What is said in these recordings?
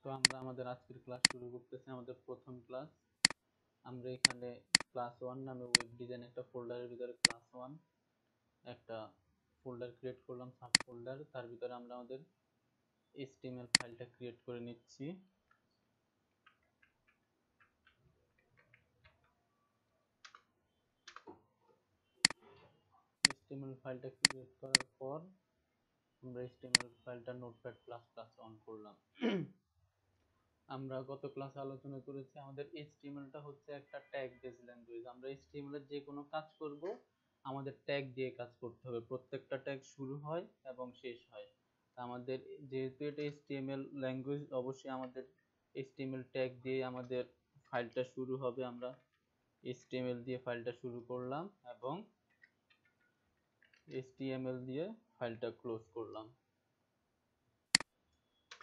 তো আমরা আমাদের আজকের ক্লাস শুরু করতেছি, আমাদের প্রথম ক্লাস। আমরা এখানে ক্লাস 1 নামে ওয়েব ডিজাইন একটা ফোল্ডারের ভিতরে ক্লাস 1 একটা ফোল্ডার ক্রিয়েট করলাম, সাব ফোল্ডার। তার ভিতরে আমরা আমাদের HTML ফাইলটা ক্রিয়েট করে নিচ্ছি। HTML ফাইলটা ক্রিয়েট করার পর আমরা HTML ফাইলটা নোটপ্যাড প্লাস প্লাস অন করলাম। আমরা গত ক্লাসে আলোচনা করেছি আমাদের HTML টা হচ্ছে একটা ট্যাগ বেস ল্যাঙ্গুয়েজ। আমরা HTML এর যে কোনো কাজ করব আমাদের ট্যাগ দিয়ে কাজ করতে হবে। প্রত্যেকটা ট্যাগ শুরু হয় এবং শেষ হয়। আমাদের যেহেতু এটা HTML ল্যাঙ্গুয়েজ, অবশ্যই আমাদের HTML ট্যাগ দিয়ে আমাদের ফাইলটা শুরু হবে। আমরা HTML দিয়ে ফাইলটা শুরু করলাম এবং HTML দিয়ে ফাইলটা ক্লোজ করলাম।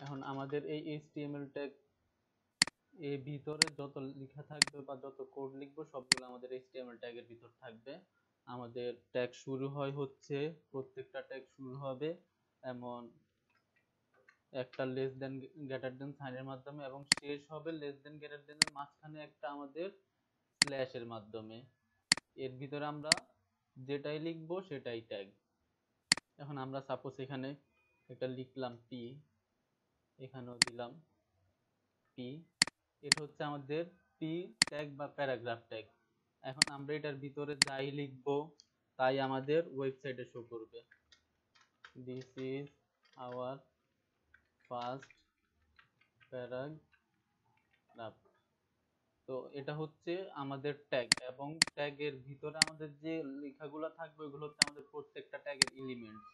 এখন আমাদের এই HTML ট্যাগ এর ভিতরে যত লেখা থাকবে বা যত কোড লিখবো সবগুলো আমাদের HTML ট্যাগের ভিতর থাকবে। আমাদের ট্যাগ শুরু হয় হচ্ছে, প্রত্যেকটা ট্যাগ শুরু হবে এমন একটা লেস দেন গ্রেটার দেন সাইনের মাধ্যমে এবং শেষ হবে লেস দেন গ্রেটার দেন এর মাঝখানে একটা আমাদের স্ল্যাশের মাধ্যমে। এর ভিতরে আমরা যেটাই লিখবো সেটাই ট্যাগ। এখন আমরা সাপোজ এখানে একটা লিখলাম পি, এখানেও দিলাম পি। এটা হচ্ছে আমাদের পি ট্যাগ বা প্যারাগ্রাফ ট্যাগ। এখন আমরা এটার ভিতরে যাই লিখবো তাই আমাদের ওয়েবসাইটে শো করবে। This is our first paragraph. তো এটা হচ্ছে আমাদের ট্যাগ এবং ট্যাগের ভিতরে আমাদের যে লেখাগুলো থাকবে ওগুলো হচ্ছে আমাদের প্রত্যেকটা ট্যাগের এলিমেন্টস।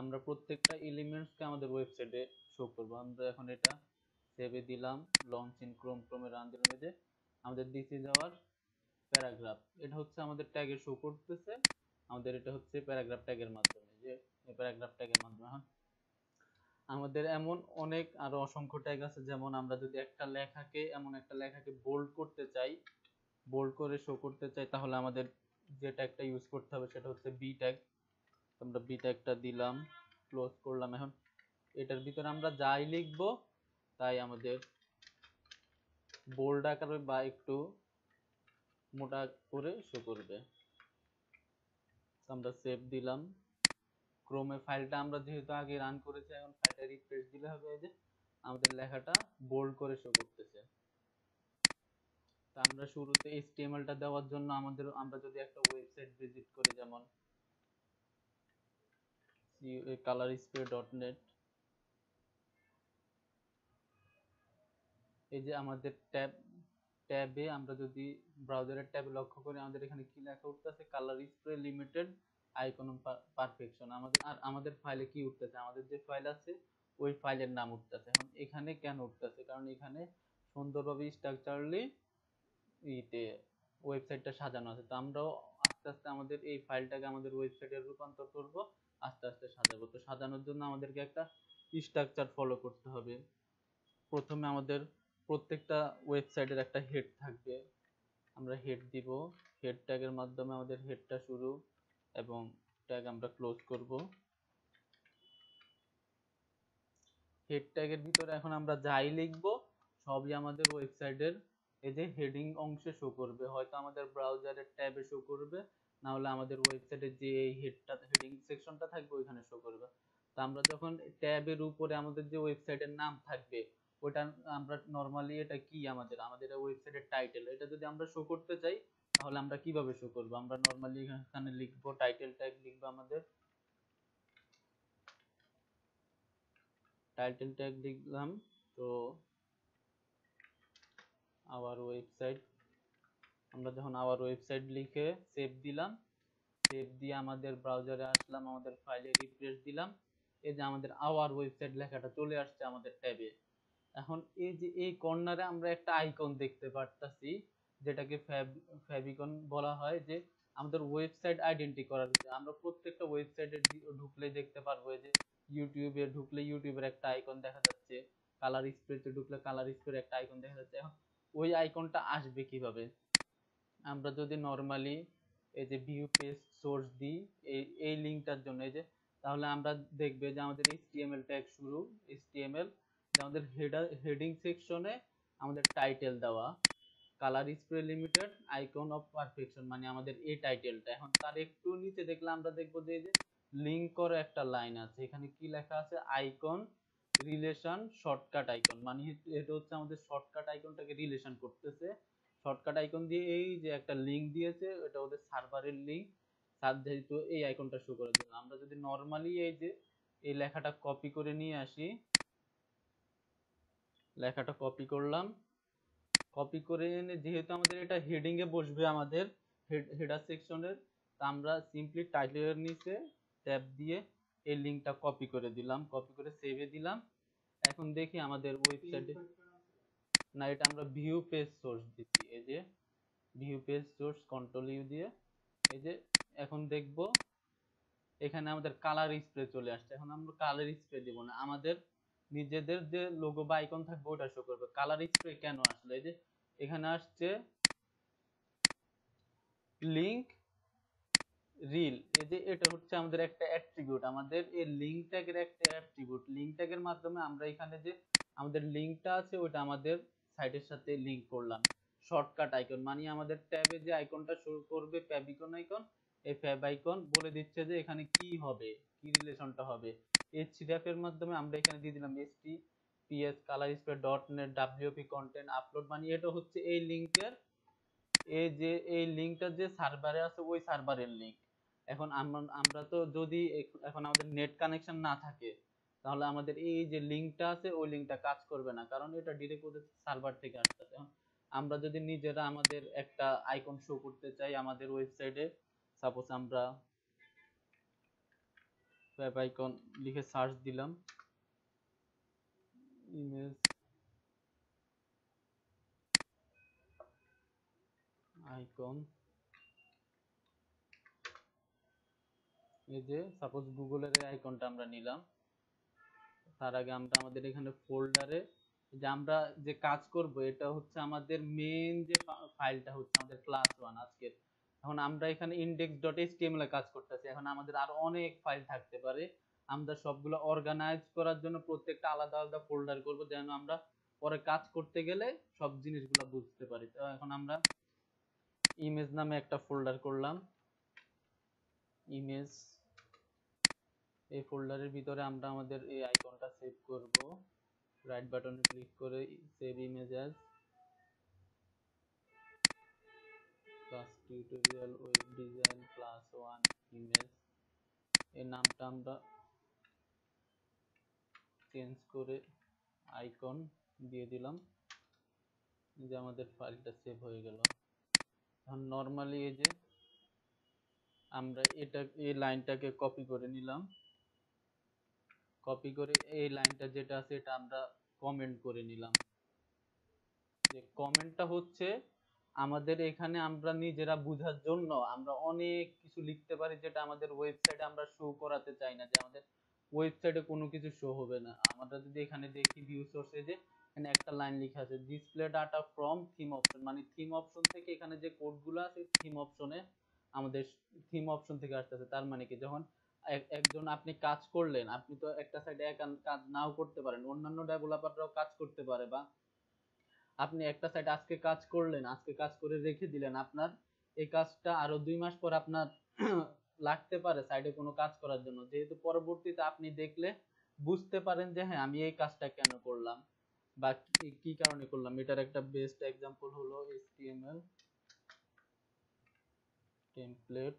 আমরা প্রত্যেকটা এলিমেন্টসকে আমাদের ওয়েবসাইটে শো করব। আমরা এখন এটা সেভে দিলাম, লঞ্চ ইন ক্রোমে রান দিলাম। এই যে আমাদের দিস ইজ আওয়ার প্যারাগ্রাফ, এটা হচ্ছে আমাদের ট্যাগে শো করতেছে। আমাদের এটা হচ্ছে প্যারাগ্রাফ ট্যাগের মাধ্যমে, যে প্যারাগ্রাফ ট্যাগের মাধ্যমে। এখন আমাদের এমন অনেক আরো অসংখ্য ট্যাগ আছে, যেমন আমরা যদি একটা লেখাকে একটা লেখাকে বোল্ড করতে চাই, বোল্ড করে শো করতে চাই, তাহলে আমাদের যে ট্যাগটা ইউজ করতে হবে সেটা হচ্ছে বি ট্যাগ। আমরা বি ট্যাগটা দিলাম, ক্লোজ করলাম। এখন এটার ভিতরে আমরা যাই লিখবো তাই আমাদের বোল্ড আকারে বা একটু মোটা করে শো করবে। আমরা সেভ দিলাম। ক্রোমে ফাইলটা আমরা যেহেতু আগে রান করেছি, এখন ফাইলটা রিফ্রেশ দিলে হবে যে আমাদের লেখাটা বোল্ড করে শো করতেছে। তা আমরা শুরুতে HTML টা দেওয়ার জন্য আমরা যদি একটা ওয়েবসাইট ভিজিট করি, যেমন colorspray.net, এই যে আমাদের ট্যাবে আমরা যদি ব্রাউজারের ট্যাবে লক্ষ্য করি, আমাদের এখানে কি লেখা উঠতেছে, colour spray limited icon perfection. আমাদের ফাইলে কি উঠতেছে, আমাদের যে ফাইল আছে ওই ফাইলের নাম উঠতেছে। এখন এখানে কেন উঠতেছে, কারণ এখানে সুন্দরভাবে স্ট্রাকচারালি ওয়েবসাইটটা সাজানো আছে। তো আমরাও আস্তে আস্তে আমাদের এই ফাইলটাকে আমাদের ওয়েবসাইটে রূপান্তর করব, আস্তে আস্তে সাজাবো। তো সাজানোর জন্য আমাদেরকে একটা স্ট্রাকচার ফলো করতে হবে। প্রথমে আমাদের প্রত্যেকটা ওয়েবসাইটের একটা হেড থাকবে, আমরা হেড দিব। হেড ট্যাগের মাধ্যমে আমাদের হেডটা শুরু এবং ট্যাগ আমরা ক্লোজ করব। হেড ট্যাগের ভিতরে এখন আমরা যাই লিখবো সবই আমাদের ওয়েবসাইটের এই যে হেডিং অংশে শো করবে। হয়তো আমাদের ব্রাউজারের ট্যাবে শো করবে, না হলে আমাদের ওয়েবসাইটের যে এই হেডিং সেকশনটা থাকবে ওইখানে শো করবে। তো আমরা যখন ট্যাবের উপরে আমাদের যে ওয়েবসাইটের নাম থাকবে ওটা আমরা নরমালি, এটা কি আমাদের আমাদের ওয়েবসাইটের টাইটেল, এটা যদি আমরা শো করতে চাই তাহলে আমরা কিভাবে শো করব, আমরা নরমালি এখানে লিখবো টাইটেল ট্যাগ লিখবো, আমাদের টাইটেল ট্যাগ লিখলাম। তো আওয়ার ওয়েবসাইট, আমরা যখন আওয়ার ওয়েবসাইট লিখে সেভ দিলাম, সেভ দিয়ে আমাদের ব্রাউজারে আসলাম, আমাদের ফাইলে রিফ্রেশ দিলাম, এই যে আমাদের আওয়ার ওয়েবসাইট লেখাটা চলে আসছে আমাদের ট্যাবে। এখন এই যে এই কর্নারে আমরা একটা আইকন দেখতে পারতাছি, যেটাকে ফেভিকন বলা হয়, যে আমাদের ওয়েবসাইট আইডেন্টি করার জন্য। আমরা প্রত্যেকটা ওয়েবসাইটে ঢুকলে দেখতে পারবো যে ইউটিউবে ঢুকলে ইউটিউবের একটা আইকন দেখা যাচ্ছে, কালার স্প্রেতে ঢুকলে কালার স্প্রের একটা আইকন দেখা যাচ্ছে। এখন ওই আইকনটা আসবে কিভাবে, আমরা যদি নরমালি এই যে ভিউ পেজ সোর্স দিই এই লিঙ্কটার জন্য, এই যে তাহলে আমরা দেখবে যে আমাদের HTML ট্যাগ শুরু, HTML যে আমাদের হেডিং সেকশনে আমাদের টাইটেল দেওয়া colour spray limited icon of perfection, মানে আমাদের এই টাইটেলটা। এখন তার একটু নিচে দেখলে আমরা দেখবো যে এই যে লিঙ্ক করে একটা লাইন আছে, এখানে কি লেখা আছে, আইকন রিলেশন শর্টকাট আইকন, মানে এটা হচ্ছে আমাদের শর্টকাট আইকনটাকে রিলেশন করতেছে। শর্টকাট আইকন দিয়ে এই যে একটা লিঙ্ক দিয়েছে, এটা ওদের সার্ভারের লিঙ্ক, তার যেহেতু এই আইকনটা শো করার জন্য। আমরা যদি নর্মালি এই যে এই লেখাটা কপি করে নিয়ে আসি, লেখাটা কপি করলাম, কপি করে এনে যেহেতু আমাদের এটা হেডিং এ বসবে আমাদের হেডার সেকশনের, তা আমরা সিম্পলি টাইটেলের নিচে ট্যাব দিয়ে এই লিংকটা কপি করে দিলাম, কপি করে সেভে দিলাম। এখন দেখি আমাদের ওয়েবসাইটে, না এটা আমরা ভিউ পেজ সোর্স দিচ্ছি, এই যে view page source control U দিয়ে এই যে এখন দেখব এখানে আমাদের কালার স্প্রে চলে আসছে। এখন আমরা কালার স্প্রে দিব না, আমাদের নিজেদের যে লোগো বা আইকন থাকবে ওটা শো করবে। কালার স্প্রে কেন আসলে, এই যে এখানে আসছে লিংক রিল, এই যে এটা হচ্ছে আমাদের একটা অ্যাট্রিবিউট, আমাদের এই লিংক ট্যাগের একটা অ্যাট্রিবিউট। লিংক ট্যাগের মাধ্যমে আমরা এখানে যে আমাদের লিংকটা আছে ওটা আমাদের সাইটের সাথে লিংক করলাম। শর্টকাট আইকন মানে আমাদের ট্যাবে যে আইকনটা শো করবে ফ্যাবিকন আইকন, এই ফ্যাব আইকন বলে দিচ্ছে যে এখানে কি হবে, কি রিলেশনটা হবে। এইচটিএফ এর মাধ্যমে আমরা এখানে দিয়ে দিলাম https colorspace.net wp content upload, মানে এটা হচ্ছে এই লিংকের, এই যে এই লিংকটা যে সার্ভারে আছে ওই সার্ভারের লিংক। এখন আমরা তো যদি এখন আমাদের নেট কানেকশন না থাকে, তাহলে আমাদের এই যে লিংকটা আছে ওই লিংকটা কাজ করবে না, কারণ এটা ডিরেক্ট ওদের সার্ভার থেকে আসতেছে। আমরা যদি নিজেরা আমাদের একটা আইকন শো করতে চাই আমাদের ওয়েবসাইটে, সাপোজ আমরা ওয়েব আইকন লিখে সার্চ দিলাম, ইমেজ আইকন, এই যে সাপোজ গুগলের এই আইকনটা আমরা নিলাম। তার আগে আমরা আমাদের এখানে ফোল্ডারে যে আমরা যে কাজ করব এটা হচ্ছে আমাদের মেইন যে ফাইলটা হচ্ছে আমাদের ক্লাস 1 আজকের। এখন আমরা এখানে index.html এ কাজ করতেছি, এখন আমাদের আরো অনেক ফাইল থাকতে পারে। আমরা সবগুলো অর্গানাইজ করার জন্য প্রত্যেকটা আলাদা আলাদা ফোল্ডার করব, যেন আমরা পরে কাজ করতে গেলে সব জিনিসগুলো বুঝতে পারি। তো এখন আমরা ইমেজ নামে একটা ফোল্ডার করলাম, ইমেজ। এই ফোল্ডারের ভিতরে আমরা আমাদের এই আইকনটা সেভ করব, রাইট বাটনে ক্লিক করে save image as class tutorial web design class 1 image. এই নামটা আমরা চেঞ্জ করে আইকন দিয়ে দিলাম, যে আমাদের ফাইলটা সেভ হয়ে গেল। এখন নর্মালি এই যে আমরা এটা এই লাইনটাকে কপি করে নিলাম, কপি করে এই লাইনটা যেটা আছে এটা আমরা কমেন্ট করে নিলাম। যে কমেন্টটা হচ্ছে আমাদের এখানে আমরা নিজেরা বোঝার জন্য আমরা অনেক কিছু লিখতে পারি, যেটা আমাদের ওয়েবসাইটে আমরা শো করাতে চাই না, যে আমাদের ওয়েবসাইটে কোনো কিছু শো হবে না। আমরা যদি এখানে দেখি ভিউ সোর্সে যে এখানে একটা লাইন লেখা আছে display data from theme option, মানে থিম অপশন থেকে এখানে যে কোডগুলো আছে থিম অপশনে আমাদের থিম অপশন থেকে আসতেছে। তার মানে কি, যখন একজন আপনি কাজ করলেন, আপনি তো একটা সাইডে একা কাজ নাও করতে পারেন, অন্যান্য ডেভেলপাররাও কাজ করতে পারে, বা আপনি একটা সাইট আজকে কাজ করলেন, আজকে কাজ করে রেখে দিলেন, আপনার এই কাজটা আরো 2 মাস পর আপনার লাগতে পারে সাইডে কোনো কাজ করার জন্য, যেহেতু পরবর্তীতে আপনি দেখলে বুঝতে পারেন যে হ্যাঁ আমি এই কাজটা কেন করলাম বা কি কারণে করলাম। এটার একটা বেস্ট এক্সাম্পল হলো HTML টেমপ্লেট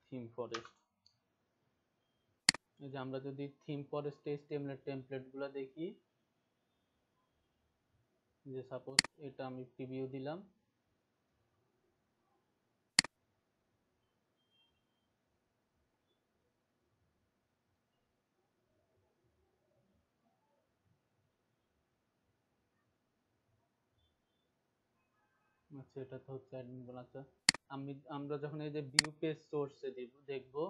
থিম ফরেস্ট। এই যে আমরা যদি থিম ফরেস্ট HTML এর টেমপ্লেট গুলো দেখি, যে সাপোজ এটা আমি প্রিভিউ দিলাম, আচ্ছা এটা তো হচ্ছে অ্যাডমিন বলা। আচ্ছা আমরা যখন এই যে ভিউ পেজ সোর্সে দেখবো,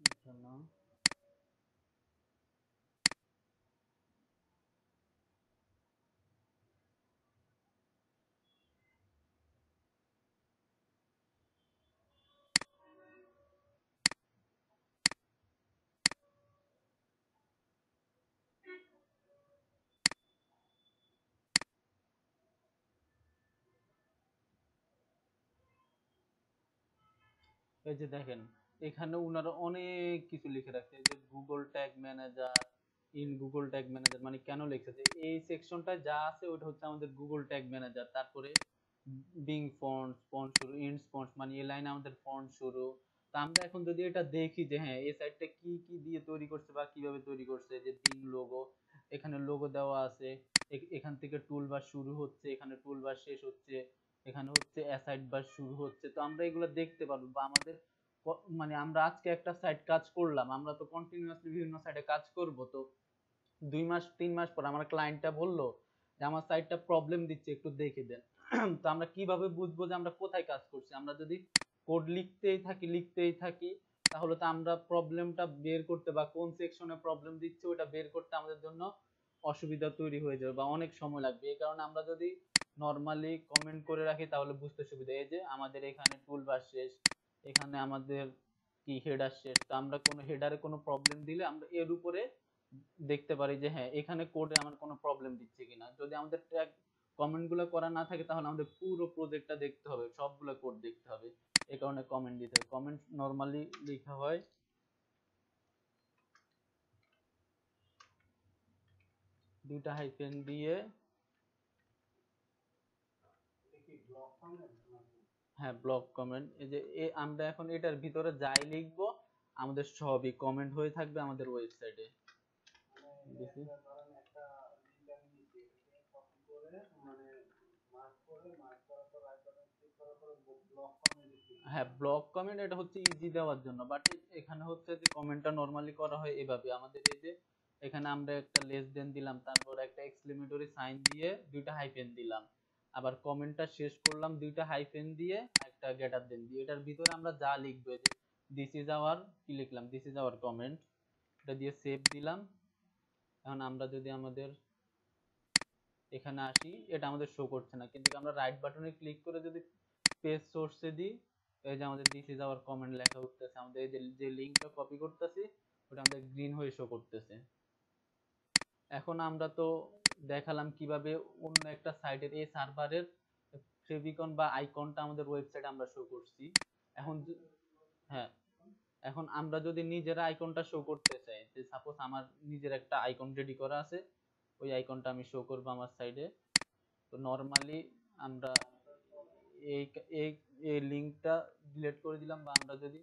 এটা না, এই যে দেখেন, এখানে উনারা অনেক কিছু লিখে রাখছে, এই যে Google tag manager, in Google tag manager, মানে কেন লিখেছে এই সেকশনটা যা আছে ওটা হচ্ছে আমাদের গুগল ট্যাগ ম্যানেজার। তারপরে বিং ফন্টস, ফন্ট শুরু, ইন্ড ফন্টস, মানে এই লাইনে আমাদের ফন্ট শুরু। তা আমরা এখন যদি এটা দেখি যে হ্যাঁ এই সাইটটা কি কি দিয়ে তৈরি করছে বা কিভাবে তৈরি করছে, যে বিং লোগো, এখানে লোগো দেওয়া আছে, এখান থেকে টুলবার শুরু হচ্ছে, এখানে টুলবার শেষ হচ্ছে, এখানে হচ্ছে অ্যাসাইড বার শুরু হচ্ছে। তো আমরা এগুলো দেখতে পারবো, বা আমাদের মানে আমরা আজকে একটা সাইট কাজ করলাম, আমরা তো কন্টিনিউয়াসলি বিভিন্ন সাইটে কাজ করব, তো 2 মাস 3 মাস পর আমার ক্লায়েন্টটা বললো যে আমার সাইটটা প্রবলেম দিচ্ছে, একটু দেখে দেন। তো আমরা কিভাবে বুঝবো যে আমরা কোথায় কাজ করছি? আমরা যদি কোড লিখতেই থাকি তাহলে তো আমরা প্রবলেমটা বের করতে, বা কোন সেকশনে প্রবলেম দিচ্ছে ওটা বের করতে আমাদের জন্য অসুবিধা তৈরি হয়ে যাবে বা অনেক সময় লাগবে। এই কারণে আমরা যদি নর্মালি কমেন্ট করে রাখি তাহলে বুঝতে সুবিধা। এই যে আমাদের এখানে টুলবার শেষ, এখানে আমাদের কি হেডার শেষ, তো আমরা কোনো হেডারে কোনো প্রবলেম দিলে আমরা এর উপরে দেখতে পারি যে হ্যাঁ এখানে কোডে আমার কোনো প্রবলেম দিচ্ছে কিনা। যদি আমাদের ট্যাগ কমেন্ট গুলো করা না থাকে তাহলে আমাদের পুরো প্রজেক্টটা দেখতে হবে, সবগুলো কোড দেখতে হবে, এই কারণে কমেন্ট দিতে হবে। কমেন্ট নর্মালি লেখা হয় 2টা হাইফেন দিয়ে। হ্যাঁ, ব্লক কমেন্ট। এই যে আমরা এখন এটার ভিতরে যাই লিখবো আমাদের সবই কমেন্ট হয়ে থাকবে আমাদের ওয়েবসাইটে। হ্যাঁ, ব্লক কমেন্ট এটা হচ্ছে ইজি দেওয়ার জন্য, বাট এখানে হচ্ছে যে কমেন্টটা নরমালি করা হয় এভাবে। আমাদের এই যে এখানে আমরা একটা লেস দেন দিলাম, তারপর একটা এক্সক্লেমেটরি সাইন দিয়ে 2টা হাইফেন দিলাম, আবার কমেন্টটা শেষ করলাম 2টা হাইফেন দিয়ে একটা গ্রেটার দেন দিয়ে। এটার ভিতরে আমরা যা লিখবো, যে দিস ইজ আওয়ার, কি লিখলাম, দিস ইজ আওয়ার কমেন্ট, এটা দিয়ে সেভ দিলাম। এখন আমরা যদি আমাদের এখানে আসি, এটা আমাদের শো করছে না, কিন্তু আমরা রাইট বাটনে ক্লিক করে যদি পেজ সোর্সে দিই, এই যে আমাদের দিস ইজ আওয়ার কমেন্ট লেখা উঠতেছে, আমাদের এই যে লিঙ্কটা কপি করতেছি ওটা আমাদের গ্রিন হয়ে শো করতেছে। এখন আমরা তো দেখালাম কিভাবে অন্য একটা সাইটের এই সার্ভারের ফেভিকন বা আইকনটা আমাদের ওয়েবসাইটে আমরা শো করছি। এখন হ্যাঁ, এখন আমরা যদি নিজের আইকনটা শো করতে চাই, যে সাপোজ আমার নিজের একটা আইকন রেডি করা আছে, ওই আইকনটা আমি শো করবো আমার সাইডে। তো নর্মালি আমরা এই এই এই লিঙ্কটা ডিলিট করে দিলাম, বা আমরা যদি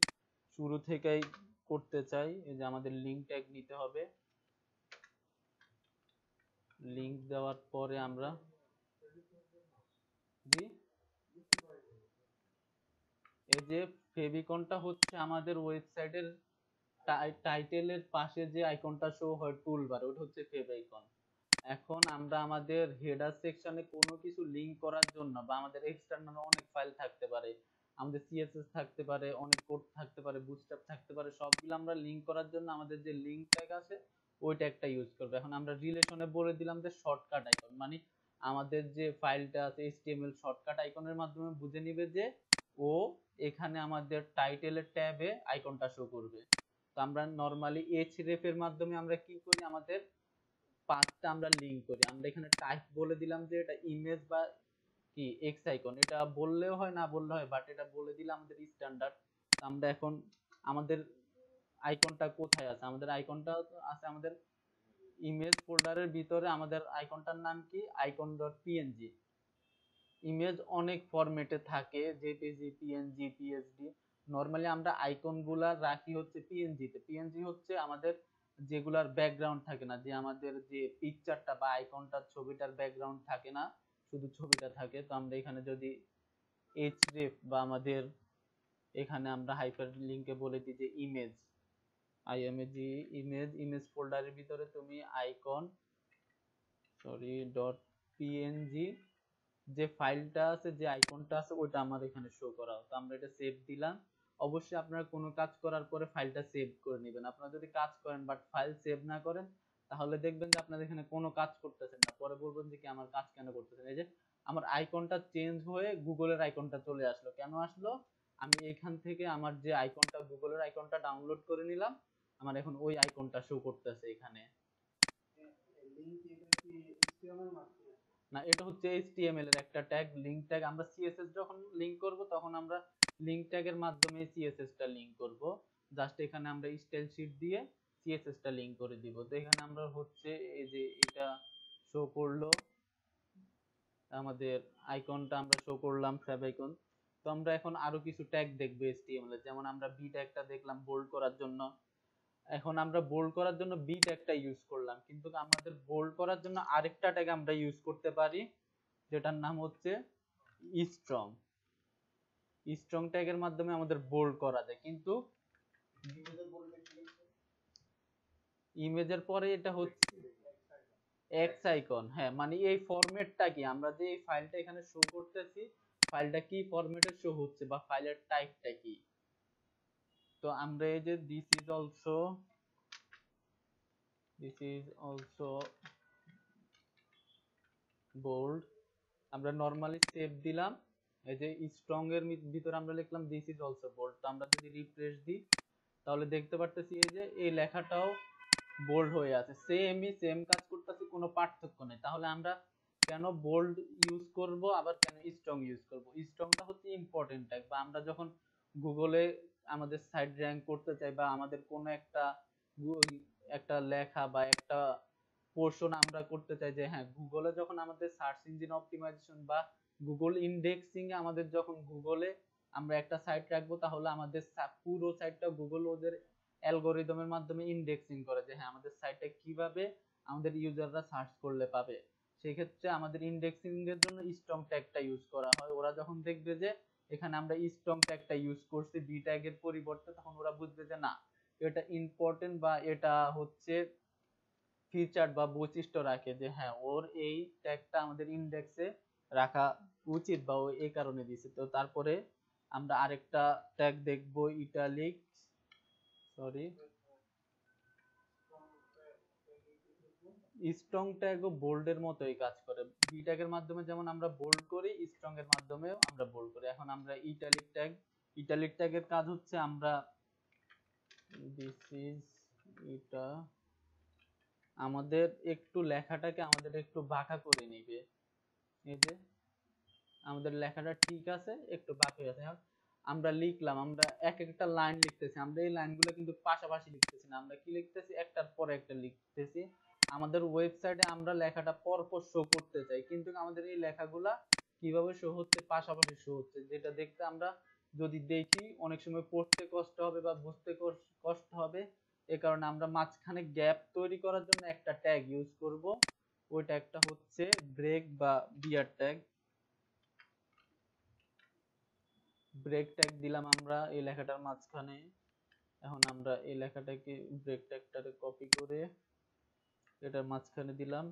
শুরু থেকেই করতে চাই, এই যে আমাদের লিঙ্ক ট্যাগ নিতে হবে। লিঙ্ক দেওয়ার পরে আমরা, জি, এই যে ফেভিকনটা হচ্ছে আমাদের ওয়েবসাইটের টাইটেলের পাশে যে আইকনটা শো হয় টুলবার, ওটা হচ্ছে ফেভিকন। এখন আমরা আমাদের হেডার সেকশনে কোনো কিছু লিংক করার জন্য, বা আমাদের এক্সটার্নাল অনেক ফাইল থাকতে পারে, আমাদের সিএসএস থাকতে পারে, অনেক কোড থাকতে পারে, বুটস্ট্র্যাপ থাকতে পারে, সবগুলো আমরা লিংক করার জন্য আমাদের যে লিংক ট্যাগ আছে ওই ট্যাগটা ইউজ করবে। এখন আমরা রিলেশনে বলে দিলাম যে শর্টকাট আইকন, মানে আমাদের যে ফাইলটা আছে এইচটিএমএল শর্টকাট আইকনের মাধ্যমে বুঝে নিবে যে ও এখানে আমাদের টাইটেলের ট্যাবে আইকনটা শো করবে। তো আমরা নরমালি এইচরেফ এর মাধ্যমে আমরা কি করি, আমাদের পাথটা আমরা লিংক করি। আমরা এখানে টাইপ বলে দিলাম যে এটা ইমেজ বা কি এক্স আইকন, এটা বললেও হয় না বললে হয়, বাট এটা বলে দিলে আমাদের স্ট্যান্ডার্ড। আমরা এখন আমাদের আইকনটা কোথায় আছে, আমাদের আইকনটা আছে আমাদের ইমেজ ফোল্ডারের ভিতরে। আমাদের আইকনটার নাম কি, আইকন ডট পিএনজি। ইমেজ অনেক ফরম্যাটে থাকে, জেপিজি, পিএনজি, পিএসডি। নরমালি আমরা আইকন গুলা রাখি হচ্ছে পিএনজি তে। পিএনজি হচ্ছে আমাদের যেগুলার ব্যাকগ্রাউন্ড থাকে না, যে আমাদের যে পিকচারটা বা আইকনটার ছবিটার ব্যাকগ্রাউন্ড থাকে না, শুধু ছবিটা থাকে। তো আমরা এখানে যদি এইচরেফ বা আমাদের এখানে আমরা হাইপার লিংকে বলে দিই যে ইমেজ, আইএমজি, ইমেজ, ইমেজ ফোল্ডারের ভিতরে তুমি আইকন ডট পিএনজি যে ফাইলটা আছে, যে আইকনটা আছে ওটা আমার এখানে শো করা। তো আমরা এটা সেভ দিলাম। অবশ্যই আপনারা কোনো কাজ করার পরে ফাইলটা সেভ করে নেবেন। আপনারা যদি কাজ করেন বাট ফাইল সেভ না করেন তাহলে দেখবেন যে আপনারা এখানে কোনো কাজ করতেছেন না, পরে বলবেন যে কি আমার কাজ কেন করতেছেন। এই যে আমার আইকনটা চেঞ্জ হয়ে গুগলের আইকনটা চলে আসলো, কেন আসলো? আমি এখান থেকে আমার যে আইকনটা, গুগলের আইকনটা ডাউনলোড করে নিলাম, আমার এখন ওই আইকনটা শো করতেছে এখানে। না, এটা হচ্ছে HTML এর একটা ট্যাগ, লিঙ্ক ট্যাগ। আমরা CSS যখন লিংক করব তখন আমরা লিঙ্ক ট্যাগের মাধ্যমে CSS টা লিংক করব। জাস্ট এখানে আমরা স্টাইল শীট দিয়ে CSS টা লিংক করে দিব। তো এখানে আমরা হচ্ছে এই যে এটা শো করলো, আমাদের আইকনটা আমরা শো করলাম, ফ্যাব আইকন। তো আমরা এখন আরো কিছু ট্যাগ দেখবো HTML এর, যেমন আমরা বি ট্যাগটা দেখলাম বোল্ড করার জন্য। এখন আমরা বোল্ড করার জন্য বি ট্যাগটা ইউজ করলাম, কিন্তু আমাদের বোল্ড করার জন্য আরেকটা ট্যাগ আমরা ইউজ করতে পারি, যেটার নাম হচ্ছে স্ট্রং। স্ট্রং ট্যাগের মাধ্যমে আমাদের বোল্ড করা যায়, কিন্তু ইমেজের পরে এটা হচ্ছে এক্স আইকন। হ্যাঁ, মানে এই ফরম্যাটটা কি, আমরা যে এই ফাইলটা এখানে শো করতেছি, ফাইলটা কি ফরম্যাটে শো হচ্ছে বা ফাইলের টাইপটা কি। তো আমরা এই যে দিস ইজ অলসো বোল্ড, আমরা নরমালি সেভ দিলাম। এই যে স্ট্রং এর ভিতরে আমরা লিখলাম দিস ইজ অলসো বোল্ড। তো আমরা যদি রিফ্রেশ দিই তাহলে দেখতে পারতেছি এই যে এই লেখাটাও বোল্ড হয়ে আছে, সেম কাজ করতেছে, কোনো পার্থক্য নেই। তাহলে আমরা কেন বোল্ড ইউজ করব, আবার কেন স্ট্রং ইউজ করব? স্ট্রংটা হচ্ছে ইম্পর্টেন্ট ট্যাগ, বা আমরা যখন গুগলে আমাদের সাইট র্যাঙ্ক করতে চাই, বা আমাদের কোনো একটা লেখা বা একটা পোর্শন আমরা করতে চাই, যে হ্যাঁ গুগলে যখন আমাদের সার্চ ইঞ্জিন অপটিমাইজেশন বা গুগল ইন্ডেক্সিং এ আমাদের যখন গুগলে আমরা একটা সাইট রাখবো, তাহলে আমাদের পুরো সাইটটা গুগল ওদের অ্যালগরিদমের মাধ্যমে ইন্ডেক্সিং করে, যে হ্যাঁ আমাদের সাইটটা কিভাবে আমাদের ইউজাররা সার্চ করলে পাবে। সেই ক্ষেত্রে আমাদের ইন্ডেক্সিং এর জন্য স্ট্রং ট্যাগটা ইউজ করা হয়। ওরা যখন দেখবে যে এখানে আমরা স্ট্রং ট্যাগটা ইউজ করছি বি ট্যাগের পরিবর্তে, তখন ওরা বুঝবে যে না, এটা ইম্পর্টেন্ট বা এটা হচ্ছে ফিচার বা বৈশিষ্ট্য রাখে, যে হ্যাঁ ওর এই ট্যাগটা আমাদের ইন্ডেক্সে রাখা উচিত, বা ও এই কারণে দিছে। তো তারপরে আমরা আরেকটা ট্যাগ দেখবো, ইটালিক, সরি, স্ট্রং ট্যাগ ও বোল্ডের মতোই কাজ করে। বি ট্যাগের মাধ্যমে যেমন আমরা বোল্ড করি, স্ট্রং এর মাধ্যমেও আমরা বোল্ড করি। এখন আমরা ইটালিক ট্যাগের কাজ হচ্ছে আমরা দিস ইজ এটা আমাদের একটু লেখাটাকে আমাদের একটু বাঁকা করে নিবে। এই যে আমাদের লেখাটা ঠিক আছে, একটু বাকি আছে। আমরা লিখলাম, আমরা এক একটা লাইন লিখতেছি, আমরা এই লাইনগুলো কিন্তু পাশাপাশি লিখতেছি না, আমরা কি লিখতেছি, একটার পর একটা লিখতেছি। আমাদের ওয়েবসাইটে আমরা লেখাটা পরপর শো করতে চাই, কিন্তু আমাদের এই লেখাগুলা কিভাবে শো হচ্ছে, পাশাপাশি শো হচ্ছে, যেটা দেখতে আমরা যদি দেখি অনেক সময় পড়তে কষ্ট হবে বা বুঝতে কষ্ট হবে। এ কারণে আমরা মাঝখানে গ্যাপ তৈরি করার জন্য একটা ট্যাগ ইউজ করব। ওই ট্যাগটা হচ্ছে ব্রেক বা বিয়ার ট্যাগ। ব্রেক ট্যাগ দিলাম আমরা এই লেখাটার মাঝখানে। এখন আমরা এই লেখাটাকে ব্রেক ট্যাগটাকে কপি করে এটার মাঝখানে দিলাম।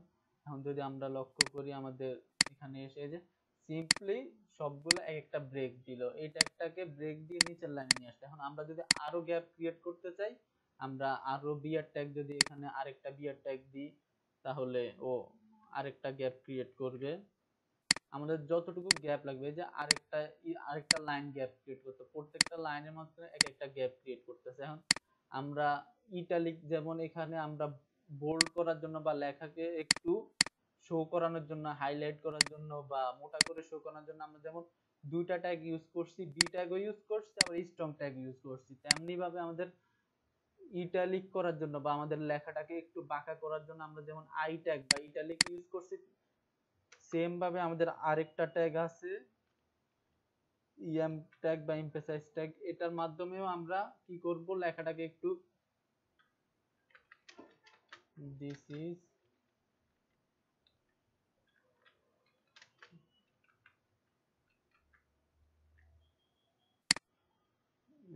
এখন যদি আমরা লক্ষ্য করি আমাদের এখানে এসে যে সিম্পলি সবগুলো এক একটা ব্রেক দিল, এই ট্যাগটাকে ব্রেক দিয়ে নিচের লাইনে নিয়ে আসছে। এখন আমরা যদি আরো গ্যাপ ক্রিয়েট করতে চাই, আমরা আরো বিয়ার ট্যাগ যদি এখানে আরেকটা বিয়ার ট্যাগ দিই, তাহলে ও আরেকটা গ্যাপ ক্রিয়েট করবে। আমাদের যতটুকু গ্যাপ লাগবে, যে আরেকটা লাইন গ্যাপ ক্রিয়েট করতে, প্রত্যেকটা লাইনের মধ্যে এক একটা গ্যাপ ক্রিয়েট করতেছে। এখন আমরা ইটালিক, যেমন এখানে আমরা বোল্ড করার জন্য বা লেখাকে একটু শো করানোর জন্য, হাইলাইট করার জন্য বা মোটা করে শো করানোর জন্য আমরা যেমন দুইটা ট্যাগ ইউজ করছি, বি ট্যাগও ইউজ করছি, আবার স্ট্রং ট্যাগ ইউজ করছি, তেমনি ভাবে আমাদের ইটালিক করার জন্য বা আমাদের লেখাটাকে একটু বাঁকা করার জন্য আমরা যেমন আই ট্যাগ বা ইটালিক ইউজ করছি, সেম ভাবে আমাদের আরেকটা ট্যাগ আছে ইএম ট্যাগ বা এমফেসাইজ ট্যাগ। এটার মাধ্যমেও আমরা কি করব, লেখাটাকে একটু দিস ইজ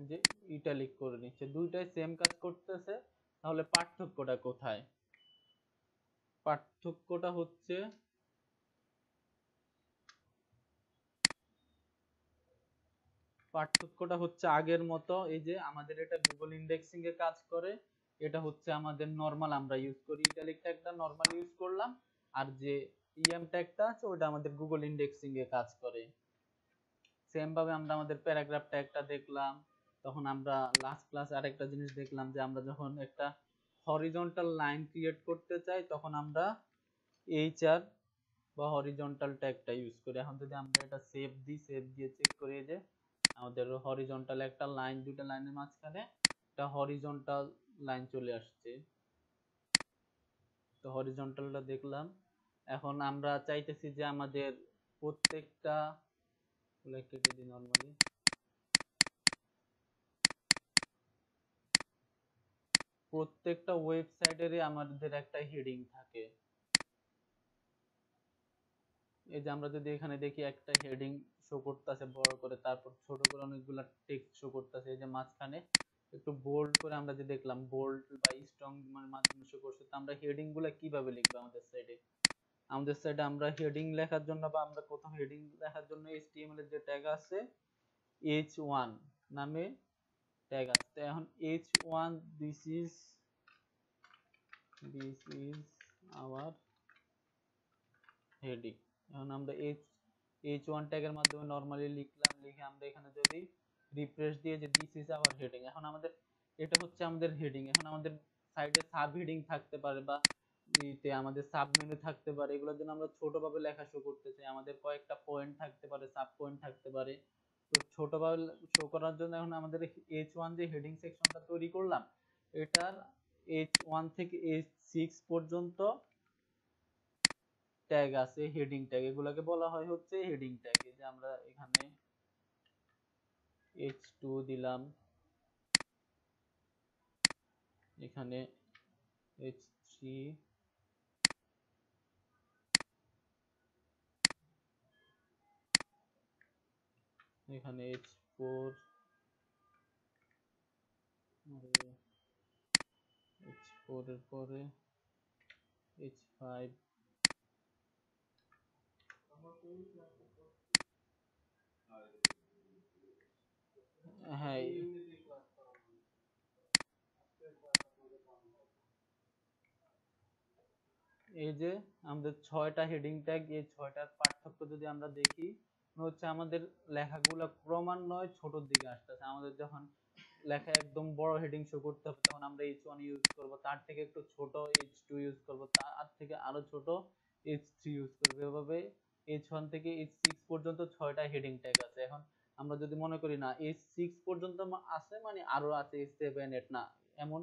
যে ইটালিক করে নিচ্ছে, দুইটাই সেম কাজ করতেছে। তাহলে পার্থক্যটা কোথায়? পার্থক্যটা হচ্ছে আগের মতো, এই যে আমাদের এটা গুগল ইন্ডেক্সিং এ কাজ করে, এটা হচ্ছে আমাদের নরমাল আমরা ইউজ করি, ইটালিক ট্যাগটা নরমাল ইউজ করলাম, আর যে ইএম ট্যাগটা আছে ওটা আমাদের গুগল ইন্ডেক্সিং এ কাজ করে। সেম ভাবে আমরা আমাদের প্যারাগ্রাফ ট্যাগটা দেখলাম। তখন আমরা লাস্ট ক্লাস আরেকটা জিনিস দেখলাম, যে আমরা যখন একটা হরিজন্টাল লাইন ক্রিয়েট করতে চাই, তখন আমরা এইচআর বা হরিজন্টাল ট্যাগটা ইউজ করি। এখন যদি আমরা এটা সেভ দিই, সেভ দিয়ে চেক করি যে আমাদের হরিজন্টাল একটা লাইন, দুইটা লাইনের মাঝখানে একটা হরিজন্টাল লাইন চলে আসছে। তো হরিজন্টালটা দেখলাম। এখন আমরা চাইতেছি যে আমাদের প্রত্যেকটা কেটে দিই নর্মালি, প্রত্যেকটা ওয়েবসাইটেরই আমাদের একটা হেডিং থাকে। এই যে আমরা যদি এখানে দেখি একটা হেডিং শো করতেছে বড় করে, তারপর ছোট করে অনেকগুলা টেক্সট শো করতেছে। এই যে মাঝখানে একটু বোল্ড করে আমরা যে দেখলাম, বোল্ড বা স্ট্রং মাধ্যমে শো করছে। তো আমরা হেডিং গুলা কিভাবে লিখবো আমাদের সাইডে? আমাদের সাইডে আমরা হেডিং লেখার জন্য বা আমরা কোথাও হেডিং লেখার জন্য HTML এর যে ট্যাগ আছে H1 নামে ট্যাগ আছে। তো এখন H1 this is our heading. এখন আমরা H1 ট্যাগের মাধ্যমে নরমালি লিখলাম, লিখে আমরা এখানে যদি রিফ্রেশ দিয়ে যে দিস ইজ আওয়ার হেডিং, এখন আমাদের এটা হচ্ছে আমাদের হেডিং। এখন আমাদের সাইডে সাব হেডিং থাকতে পারে বা আমাদের সাব মেনু থাকতে পারে, এগুলোর জন্য আমরা ছোটভাবে লেখা শো করতে চাই, আমাদের কয়েকটা পয়েন্ট থাকতে পারে, সাব পয়েন্ট থাকতে পারে। তো ছোটভাবে শো করার জন্য এখন আমাদের H1 যে হেডিং সেকশনটা তৈরি করলাম, এটার H1 থেকে H6 পর্যন্ত ট্যাগ আছে, হেডিং ট্যাগ, এগুলোকে বলা হয় হচ্ছে হেডিং ট্যাগ। এই যে আমরা এখানে H2 দিলাম, এখানে H3, এখানে H4, H4 এর পরে H5। হ্যাঁ, এই যে আমাদের 6টা হেডিং ট্যাগ, এই 6টার পার্থক্য যদি আমরা দেখি, হচ্ছে আমাদের লেখাগুলো ক্রমান্বয়ে ছোটর দিকে আসতেছে। আমাদের যখন লেখা একদম বড় হেডিং শো করতে হবে, তখন আমরা H1 ইউজ করব, তার থেকে একটু ছোট H2 ইউজ করব, তার থেকে আরো ছোট H3 ইউজ করব। এভাবে H1 থেকে H6 পর্যন্ত 6টা হেডিং ট্যাগ আছে। এখন আমরা যদি মনে করি না H6 পর্যন্ত আছে মানে আরো আছে H7, H8, না, এমন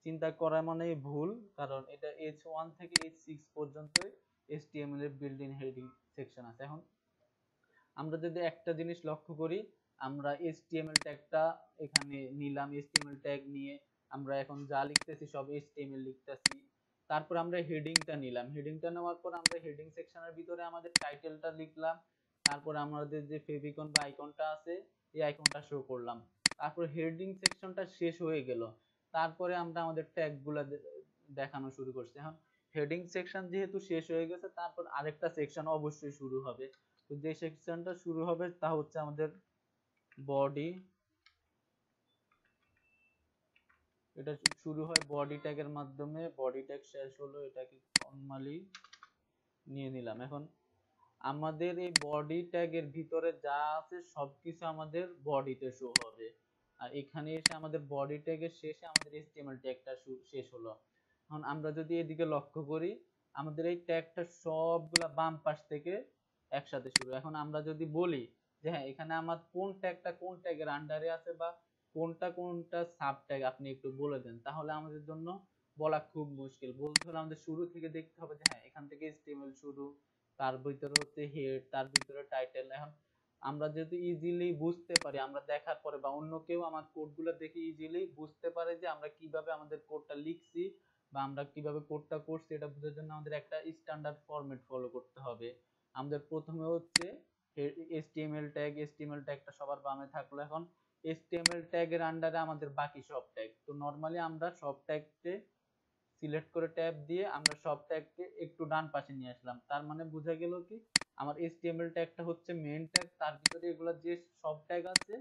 চিন্তা করা মানে ভুল। কারণ এটা H1 থেকে H6 পর্যন্তই HTML এর বিল্ট ইন হেডিং সেকশন আছে। এখন আমরা যদি একটা জিনিস লক্ষ্য করি, আমরা HTML ট্যাগটা এখানে নিলাম, HTML ট্যাগ নিয়ে আমরা এখন যা লিখতেছি সব HTML লিখতেছি। তারপর আমরা হেডিংটা নিলাম, হেডিংটা নেওয়ার পর আমরা হেডিং সেকশনের ভিতরে আমাদের টাইটেলটা লিখলাম। তারপর আমাদের যে ফেভিকন বা আইকনটা আছে, এই আইকনটা শো করলাম। তারপর হেডিং সেকশনটা শেষ হয়ে গেল, তারপরে আমরা আমাদের ট্যাগগুলা দেখানো শুরু করছি। এখন হেডিং সেকশন যেহেতু শেষ হয়ে গেছে, তারপর আরেকটা সেকশন অবশ্যই শুরু হবে। তো যে সেকশনটা শুরু হবে তা হচ্ছে আমাদের বডি। এটা শুরু হয় বডি ট্যাগের মাধ্যমে, বডি ট্যাগ শেষ হলো, এটাকে নরমালি নিয়ে নিলাম। এখন আমাদের এই বডি ট্যাগের ভিতরে যা আছে সবকিছু আমাদের বডিতে শো হবে। আর এখানে এসে আমাদের বডি ট্যাগের শেষে আমাদের HTML ট্যাগটা শেষ হলো। এখন আমরা যদি এদিকে লক্ষ্য করি, আমাদের এই ট্যাগটা সবগুলা বাম পাশ থেকে একসাথে শুরু। এখন আমরা যদি বলি যে হ্যাঁ, এখানে আমার কোন ট্যাগটা কোন ট্যাগের আন্ডারে আছে বা কোনটা কোনটা সাব ট্যাগ আপনি একটু বলে দেন, তাহলে আমাদের জন্য বলা খুব মুশকিল। বলতে হলে আমাদের শুরু থেকে দেখতে হবে যে হ্যাঁ, এখান থেকে HTML শুরু, তার ভিতরে হচ্ছে হেড, তার ভিতরে টাইটেল। এখন আমরা যদি ইজিলি বুঝতে পারি, আমরা দেখার পরে বা অন্য কেউ আমার কোডগুলো দেখে ইজিলি বুঝতে পারে যে আমরা কিভাবে আমাদের কোডটা লিখছি বা আমরা কিভাবে কোডটা করছি, এটা বোঝার জন্য আমাদের একটা স্ট্যান্ডার্ড ফরম্যাট ফলো করতে হবে। আমাদের প্রথমে হচ্ছে HTML ট্যাগ, HTML ট্যাগটা সবার বামে থাকলো। এখন HTML ট্যাগের আন্ডারে আমাদের বাকি সব ট্যাগ। তো নরমালি আমরা সব ট্যাগকে সিলেক্ট করে ট্যাব দিয়ে আমরা সব ট্যাগকে একটু ডান পাশে নিয়ে আসলাম। তার মানে বোঝা গেল কি, আমার HTML ট্যাগটা হচ্ছে মেইন ট্যাগ, তার ভিতরে এগুলো যে সব ট্যাগ আছে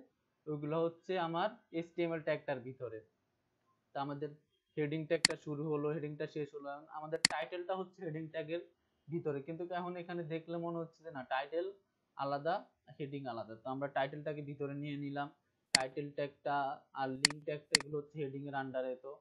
ওইগুলো হচ্ছে আমার HTML ট্যাগটার ভিতরে। তা আমাদের হেডিং ট্যাগটা শুরু হলো, হেডিংটা শেষ হলো। আমাদের টাইটেলটা হচ্ছে হেডিং ট্যাগের ভিতরে, কিন্তু এখন এখানে দেখলে মনে হচ্ছে যে না, টাইটেল আলাদা, হেডিং আলাদা। তো আমরা টাইটেলটাকে ভিতরে নিয়ে নিলাম, টাইটেল ট্যাগটা আর লিঙ্ক ট্যাগটা এগুলো হচ্ছে হেডিং এর আন্ডারে। তো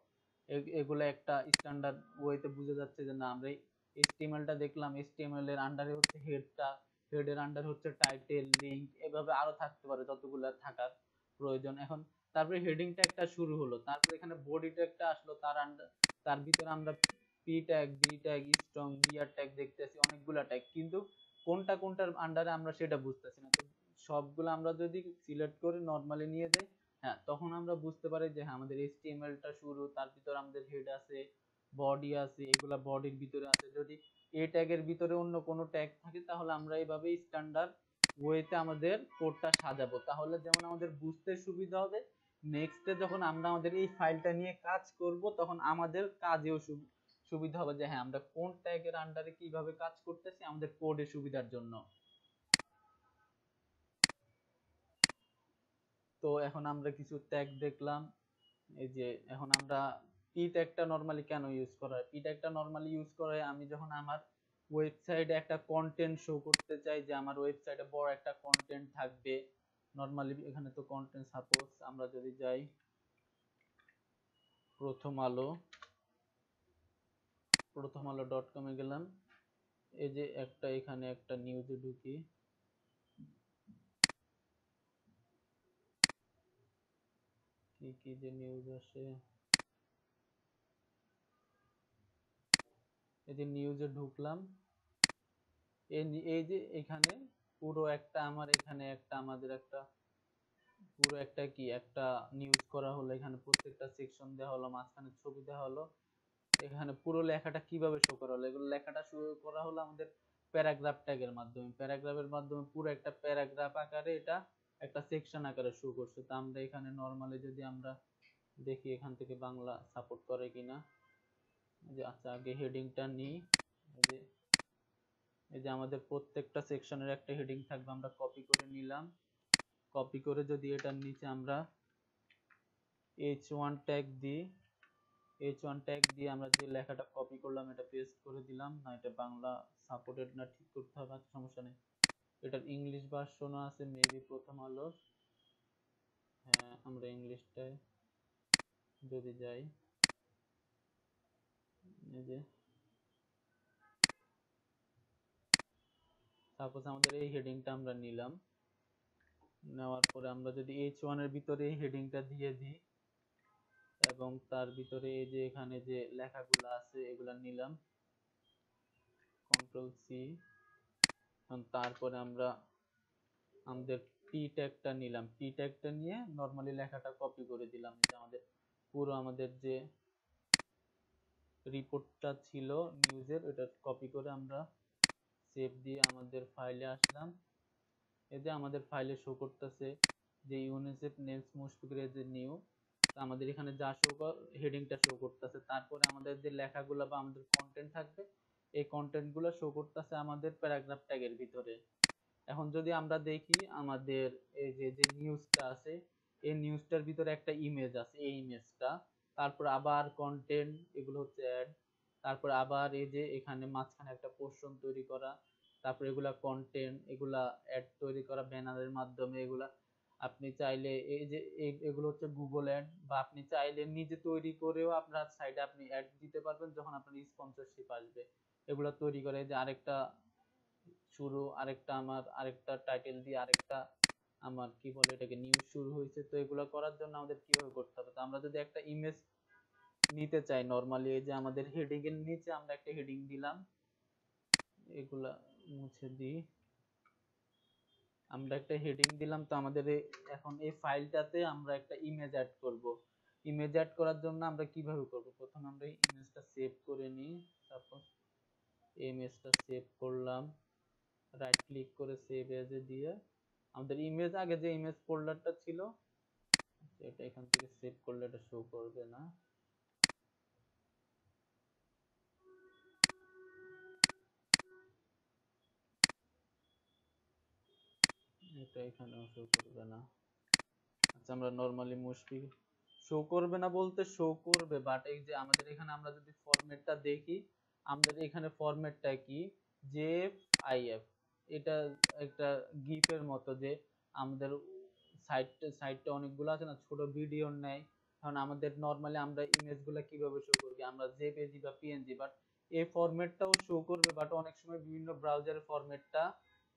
এগুলো একটা স্ট্যান্ডার্ড ওয়েতে বুঝে যাচ্ছে যে না, আমরা HTML টা দেখলাম, HTML এর আন্ডারে হচ্ছে হেডটা, হেডের আন্ডারে হচ্ছে টাইটেল, লিঙ্ক, এভাবে আরো থাকতে পারে যতগুলো থাকার প্রয়োজন। এখন তারপরে হেডিংটা একটা শুরু হলো, তারপরে এখানে বডিটা একটা আসলো, তার ভিতরে আমরা P tag, B tag, strong, BR tag দেখতেছি, অনেকগুলা ট্যাগ, কিন্তু কোনটা কোনটার আন্ডারে আমরা সেটা বুঝতেছি না। তো সবগুলো আমরা যদি সিলেক্ট করে নর্মালি নিয়ে যাই, হ্যাঁ, তখন আমরা বুঝতে পারি যে হ্যাঁ আমাদের HTML টা শুরু, তার ভিতরে আমাদের হেড আছে, বডি আছে, এগুলা বডির ভিতরে আছে। যদি এ ট্যাগের ভিতরে অন্য কোনো ট্যাগ থাকে তাহলে আমরা এইভাবে স্ট্যান্ডার্ড ওয়েতে আমাদের কোডটা সাজাবো, তাহলে যেমন আমাদের বুঝতে সুবিধা হবে। নেক্সটে যখন আমরা আমাদের এই ফাইলটা নিয়ে কাজ করব তখন আমাদের কাজেও সুবিধা হবে, যে হ্যাঁ আমরা কোন ট্যাগের আন্ডারে কিভাবে কাজ করতেছি আমাদের কোডের সুবিধার জন্য। তো এখন আমরা কিছু ট্যাগ দেখলাম। এই যে এখন আমরা পি ট্যাগটা নরমালি কেন ইউজ করা হয়, পি ট্যাগটা নরমালি ইউজ করা হয় আমি যখন আমার ওয়েবসাইটে একটা কন্টেন্ট শো করতে চাই, যে আমার ওয়েবসাইটে বড় একটা কন্টেন্ট থাকবে। নরমালি এখানে তো কন্টেন্ট, সাপোজ আমরা যদি যাই প্রথম আলো, প্রথম আলো ডট কমে গেলাম, এই যে একটা এখানে একটা নিউজে ঢুকি, কি কি যে নিউজ আসে, এই যে নিউজে ঢুকলাম, এই যে এখানে পুরো একটা আমার, এখানে একটা আমাদের একটা পুরো একটা কি একটা নিউজ করা হলো, এখানে প্রত্যেকটা সেকশন দেওয়া হলো, মাঝখানে ছবি দেওয়া হলো, এখানে পুরো লেখাটা কিভাবে শো করা হলো, এগুলো লেখাটা শো করা হলো আমাদের প্যারাগ্রাফ ট্যাগের মাধ্যমে, প্যারাগ্রাফের মাধ্যমে পুরো একটা প্যারাগ্রাফ আকারে এটা একটা সেকশন আকারে শো করছে। তো আমরা এখানে নরমালি যদি আমরা দেখি এখান থেকে বাংলা সাপোর্ট করে কিনা, যে আচ্ছা আগে হেডিংটা নিই, এই যে এই যে আমাদের প্রত্যেকটা সেকশনের একটা হেডিং থাকবে, আমরা কপি করে নিলাম, কপি করে যদি এটার নিচে আমরা h1 ট্যাগ দিই, h1 ট্যাগ দিয়ে আমরা যে লেখাটা কপি করলাম এটা পেস্ট করে দিলাম, না এটা বাংলা সাপোর্টেড না ঠিক করতে হবে, আচ্ছা সমস্যা নেই, এটার ইংলিশ ভার্সনও আছে মেবি প্রথম আলোর, হ্যাঁ আমরা ইংলিশটায় যদি যাই, এই যে সাপোজ আমাদের এই হেডিংটা আমরা নিলাম, নেওয়ার পরে আমরা যদি h1 এর ভিতরে এই হেডিংটা দিয়ে দিই এবং তার ভিতরে এই যে এখানে যে লেখাগুলো আছে এগুলা নিলাম, কন্ট্রোল সি, তারপরে আমরা আমাদের পি ট্যাগটা নিলাম, পি ট্যাগটা নিয়ে নরমালি লেখাটা কপি করে দিলাম, যে আমাদের পুরো আমাদের যে রিপোর্টটা ছিল নিউজের ওটা কপি করে আমরা সেভ দিয়ে আমাদের ফাইলে আসলাম। এই যে আমাদের ফাইলে শো করতেছে যে UNICEF names Mushfiqur as a new, আমাদের এখানে যা শো হেডিংটা শো করতেছে, তারপরে আমাদের যে লেখাগুলো বা আমাদের কন্টেন্ট থাকবে এই কন্টেন্ট গুলো শো করতেছে আমাদের প্যারাগ্রাফ ট্যাগের ভিতরে। এখন যদি আমরা দেখি আমাদের এই যে যে নিউজটা আছে এই নিউজটার ভিতরে একটা ইমেজ আছে, এই ইমেজটা, তারপর আবার কন্টেন্ট, এগুলো হচ্ছে অ্যাড, তারপর আবার এই যে এখানে মাঝখানে একটা পোর্শন তৈরি করা, তারপর এগুলা কন্টেন্ট, এগুলা অ্যাড তৈরি করা ব্যানারের মাধ্যমে, এগুলা আপনি চাইলে এই যে এগুলো হচ্ছে গুগল অ্যাড, বা আপনি চাইলে নিজে তৈরি করেও আপনার সাইডে আপনি অ্যাড দিতে পারবেন যখন আপনার স্পন্সরশিপ আসবে। এগুলা তৈরি করে, যে আরেকটা শুরু, আরেকটা আমার আরেকটা টাইটেল দিয়ে আরেকটা আমার কি বলে এটাকে নিউজ শুরু হয়েছে। তো এগুলো করার জন্য আমাদের কিভাবে করতে হবে, তো আমরা যদি একটা ইমেজ নিতে চাই নরমালি, এই যে আমাদের হেডিং এর নিচে আমরা একটা হেডিং দিলাম, এগুলা মুছে দিই, আমরা একটা হেডিং দিলাম, তো আমাদের এখন এই ফাইলটাতে আমরা একটা ইমেজ অ্যাড করব। ইমেজ অ্যাড করার জন্য আমরা কিভাবে করব, প্রথমে আমরা এই ইমেজটা সেভ করে নিই, তারপর ইমেজটা সেভ করলাম, রাইট ক্লিক করে সেভ এজে দিয়ে আমাদের ইমেজ, আগে যে ইমেজ ফোল্ডারটা ছিল এটা এখান থেকে সেভ করলে এটা শো করবে না, এটা এখানেও শো করবে না। আচ্ছা আমরা নরমালি মুশফি শো করবে না বলতে শো করবে, বাট এই যে আমাদের এখানে আমরা যদি ফরম্যাটটা দেখি, আমাদের এখানে ফরম্যাটটা কি, জেএফ আইএফ, এটা একটা গিফের মতো, যে আমাদের সাইটটা অনেকগুলো আছে না ছোট ভিডিও নেয়, কারণ আমাদের নরমালি আমরা ইমেজগুলো কিভাবে শো করি, আমরা জেপিজি বা পিএনজি, বাট এই ফরম্যাটটাও শো করবে, বাট অনেক সময় বিভিন্ন ব্রাউজারের ফরম্যাটটা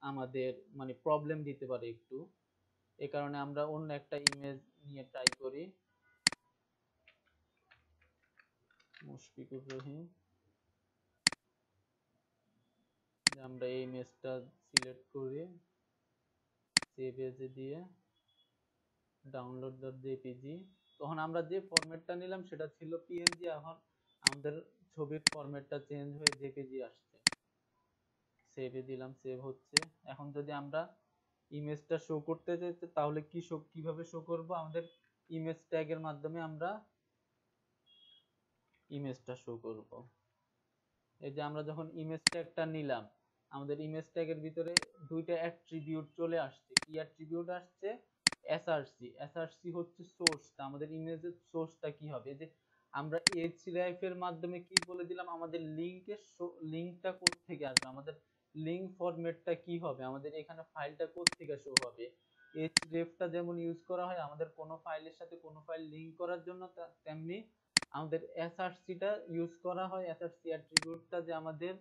আমাদের মানে প্রবলেম দিতে পারে একটু। এই কারণে আমরা অন্য একটা ইমেজ নিয়ে ট্রাই করি। মুশফিকুর রহিম, আমরা এই ইমেজটা সিলেক্ট করে সেভ এজে দিয়ে ডাউনলোড ডট জেপিজি। তখন আমরা যে ফরম্যাটটা নিলাম সেটা ছিল পিএনজি, এখন আমাদের ছবির ফরম্যাটটা চেঞ্জ হয়ে জেপিজি আসছে। সেভে দিলাম, সেভ হচ্ছে। এখন যদি আমরা ইমেজটা শো করতে চাই তাহলে কিভাবে শো করব? আমাদের ইমেজ ট্যাগের মাধ্যমে আমরা ইমেজটা শো করব। এই যে আমরা যখন ইমেজ ট্যাগটা নিলাম, আমাদের ইমেজ ট্যাগের ভিতরে দুইটা অ্যাট্রিবিউট চলে আসছে। কি অ্যাট্রিবিউট আসছে? এসআরসি। এসআরসি হচ্ছে সোর্সটা, আমাদের ইমেজের সোর্সটা কি হবে। এই যে আমরা href এর মাধ্যমে কি বলে দিলাম, আমাদের লিংকটা কোথা থেকে আসবে, আমাদের লিংক ফরম্যাটটা কি হবে, আমাদের এখানে ফাইলটা কোথা থেকে শো হবে। hrefটা যেমন ইউজ করা হয় আমাদের কোনো ফাইলের সাথে কোনো ফাইল লিংক করার জন্য, তেমনি আমাদের এসআরসিটা ইউজ করা হয়। এসআরসি অ্যাট্রিবিউটটা যে আমাদের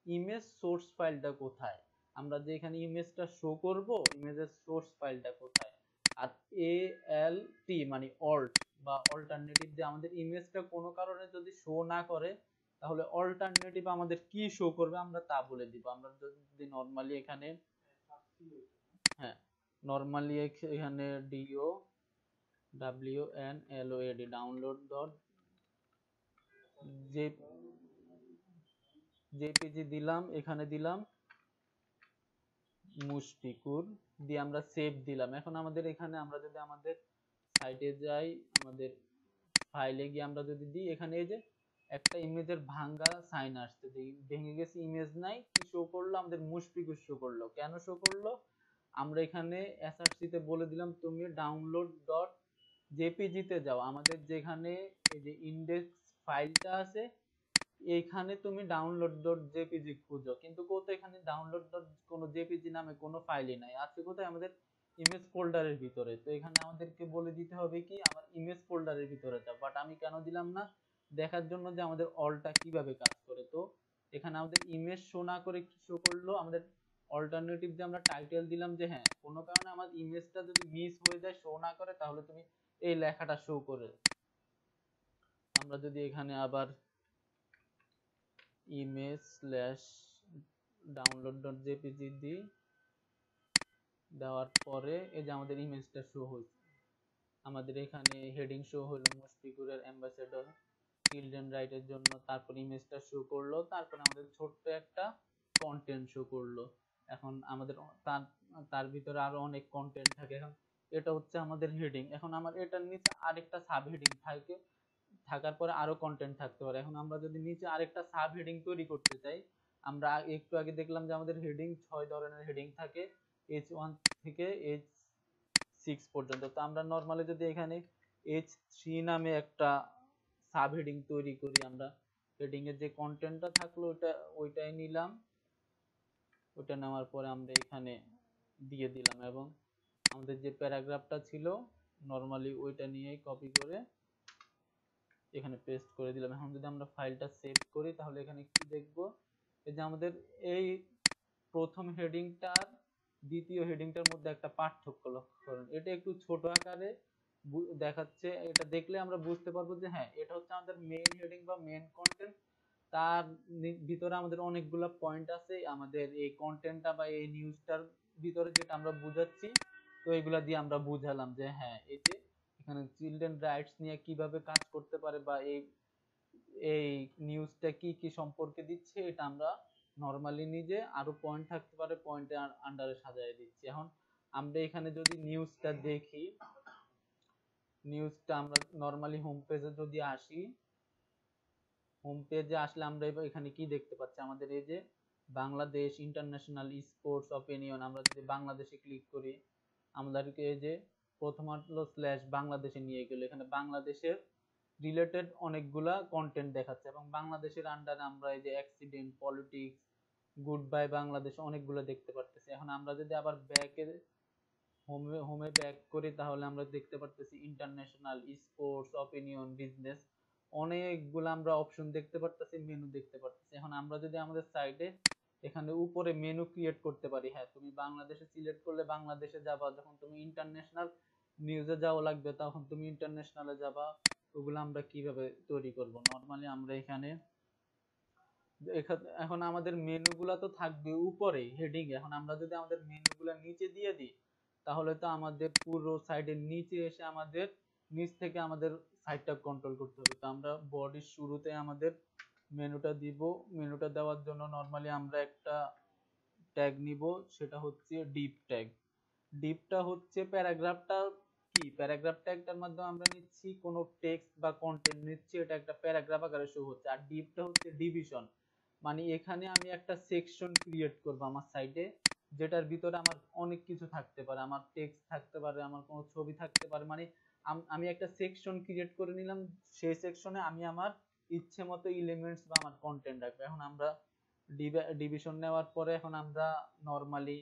ইমেজ সোর্স ফাইলটা কোথায়, আমরা যে এখানে ইমেজটা শো করব ইমেজের সোর্স ফাইলটা কোথায়। আর ALT মানে অল্ট বা অল্টারনেটিভ, যে আমাদের ইমেজটা কোনো কারণে যদি শো না করে তাহলে অল্টারনেটিভ আমাদের কি শো করবে আমরা তা বলে দিব। আমরা যদি নরমালি এখানে, হ্যাঁ নরমালি এখানে DOWNLOAD ডাউনলোড ডট জেপিজি দিলাম, এখানে দিলাম মুশফিকুর, দিয়ে আমরা সেভ দিলাম। এখন আমাদের এখানে আমরা যদি আমাদের সাইটে যাই, আমাদের ফাইলে গিয়ে আমরা যদি দিই, এখানে এই যে একটা ইমেজের ভাঙ্গা সাইন আসছে, যে ভেঙে গেছে, ইমেজ নাই, কি শো করলো আমাদের মুশফিকুর শো করলো। কেন শো করলো? আমরা এখানে এসআরসি তে বলে দিলাম তুমি ডাউনলোড ডট জেপিজি তে যাও, আমাদের যেখানে এই যে ইন্ডেক্স ফাইলটা আছে এইখানে তুমি ডাউনলোড ডট জেপিজি খুঁজো, কিন্তু কোথায়, এখানে ডাউনলোড ডট কোনো জেপিজি নামে কোনো ফাইলই নাই, আছে কোথায়, আমাদের ইমেজ ফোল্ডারের ভিতরে। তো এখানে আমাদেরকে বলে দিতে হবে কি আমার ইমেজ ফোল্ডারের ভিতরে যাও, বাট আমি কেন দিলাম না? দেখার জন্য যে আমাদের অলটা কিভাবে কাজ করে। তো এখানে আমাদের ইমেজ শো না করে কি শো করলো, আমাদের অল্টারনেটিভ যে আমরা টাইটেল দিলাম যে হ্যাঁ কোনো কারণে আমার ইমেজটা যদি মিস হয়ে যায়, শো না করে, তাহলে তুমি এই লেখাটা শো করে। আমরা যদি এখানে আবার image slash download dot JPG দিই, দেওয়ার পরে এই যে আমাদের ইমেজটা শো হয়েছে। আমাদের এখানে হেডিং শো হলো মুশফিকুরের অ্যাম্বাসেডর চিলড্রেন রাইটের জন্য, তারপর ইমেজটা শো করলো, তারপর আমাদের ছোট্ট একটা কন্টেন্ট শো করলো। এখন আমাদের তার তার ভিতরে আরো অনেক কন্টেন্ট থাকে। এখন এটা হচ্ছে আমাদের হেডিং, এখন আমার এটার নিচে আরেকটা সাব হেডিং থাকে, থাকার পরে আরো কন্টেন্ট থাকতে পারে। এখন আমরা যদি নিচে আরেকটা সাব হেডিং তৈরি করতে চাই, আমরা একটু আগে দেখলাম যে আমাদের হেডিং 6 ধরনের হেডিং থাকে, H1 থেকে H6 পর্যন্ত। তো আমরা নরমালি যদি এখানে H3 নামে একটা সাব হেডিং তৈরি করি, আমরা হেডিং এর যে কন্টেন্টটা থাকলো ওইটাই নিলাম, ওইটা নেওয়ার পরে আমরা এখানে দিয়ে দিলাম, এবং আমাদের যে প্যারাগ্রাফটা ছিল নরমালি ওইটা নিয়েই কপি করে এখানে পেস্ট করে দিলাম। এখন যদি আমরা ফাইলটা সেভ করি তাহলে এখানে কি দেখব, এই যে আমাদের এই প্রথম হেডিংটার দ্বিতীয় হেডিংটার মধ্যে একটা পার্থক্য লক্ষ্য করুন। এটা একটু ছোট আকারে দেখাচ্ছে, এটা দেখলে আমরা বুঝতে পারবো যে হ্যাঁ এটা হচ্ছে আমাদের মেইন হেডিং বা মেইন কন্টেন্ট। তার ভিতরে আমাদের অনেকগুলো পয়েন্ট আছে, আমাদের এই কন্টেন্টটা বা এই নিউজটার ভিতরে যেটা আমরা বুঝাচ্ছি, তো এগুলা দিয়ে আমরা বুঝালাম যে হ্যাঁ এই যে এখানে চিলড্রেন রাইটস নিয়ে কিভাবে কাজ করতে পারে, বা এই এই নিউজটা কি কি সম্পর্কে দিচ্ছে, এটা আমরা নরমালি নিজে আরো পয়েন্ট থাকতে পারে পয়েন্টের আন্ডারে সাজায় দিচ্ছি। এখন আমরা এখানে যদি নিউজটা দেখি, নিউজটা আমরা নরমালি হোম পেজে যদি আসি, হোম পেজে আসলে আমরা এখানে কি দেখতে পাচ্ছি, আমাদের এই যে বাংলাদেশ ইন্টারন্যাশনাল স্পোর্টস অপিনিয়ন, আমরা যদি বাংলাদেশে ক্লিক করি আমাদেরকে এই যে প্রথম হলো স্ল্যাশ বাংলাদেশে নিয়ে গেল, এখানে বাংলাদেশের রিলেটেড অনেকগুলা কন্টেন্ট দেখাচ্ছে, এবং বাংলাদেশের আন্ডারে আমরা এই যে accident, politics, good bye Bangladesh অনেকগুলো দেখতে পারতেছি। এখন আমরা যদি আবার ব্যাকে হোমে ব্যাক করি তাহলে আমরা দেখতে পারতেছি ইন্টারন্যাশনাল স্পোর্টস অপিনিয়ন বিজনেস অনেকগুলো আমরা অপশন দেখতে পারতেছি, মেনু দেখতে পারতেছি। এখন আমরা যদি আমাদের সাইডে এখানে উপরে মেনু ক্রিয়েট করতে পারি, হ্যাঁ তুমি বাংলাদেশে সিলেক্ট করলে বাংলাদেশে যাবা, যখন তুমি ইন্টারন্যাশনাল নিউজে যাওয়া লাগবে তখন তুমি ইন্টারন্যাশনালে যাবা। ওগুলো আমরা কিভাবে তৈরি করব? নরমালি আমরা এখানে এখন আমাদের মেনুগুলা তো থাকবে উপরে হেডিং এ। এখন আমরা যদি আমাদের মেনুগুলা নিচে দিয়ে দিই, তাহলে তো আমাদের পুরো সাইডের নিচে এসে আমাদের নিচ থেকে আমাদের সাইডটা কন্ট্রোল করতে হবে। তো আমরা বডির শুরুতে আমাদের মেনুটা দিব। মেনুটা দেওয়ার জন্য নরমালি আমরা একটা ট্যাগ নিব, সেটা হচ্ছে ডিপ ট্যাগ। ডিপটা হচ্ছে প্যারাগ্রাফটা কি, প্যারাগ্রাফ ট্যাগটার মাধ্যমে আমরা নিচ্ছি কোনো টেক্সট বা কন্টেন্ট নিচ্ছি, এটা একটা প্যারাগ্রাফ আকারে শো হচ্ছে। আর ডিপটা হচ্ছে ডিভিশন, মানে এখানে আমি একটা সেকশন ক্রিয়েট করব আমার সাইটে, যেটার ভিতরে আমার অনেক কিছু থাকতে পারে, আমার টেক্সট থাকতে পারে, আমার কোনো ছবি থাকতে পারে, মানে আমি একটা সেকশন ক্রিয়েট করে নিলাম। সেই সেকশনে আমি আমার ইচ্ছে মতো এলিমেন্টস বা আমার কন্টেন্ট রাখবো। এখন আমরা ডিভিশন নেওয়ার পরে এখন আমরা নরমালি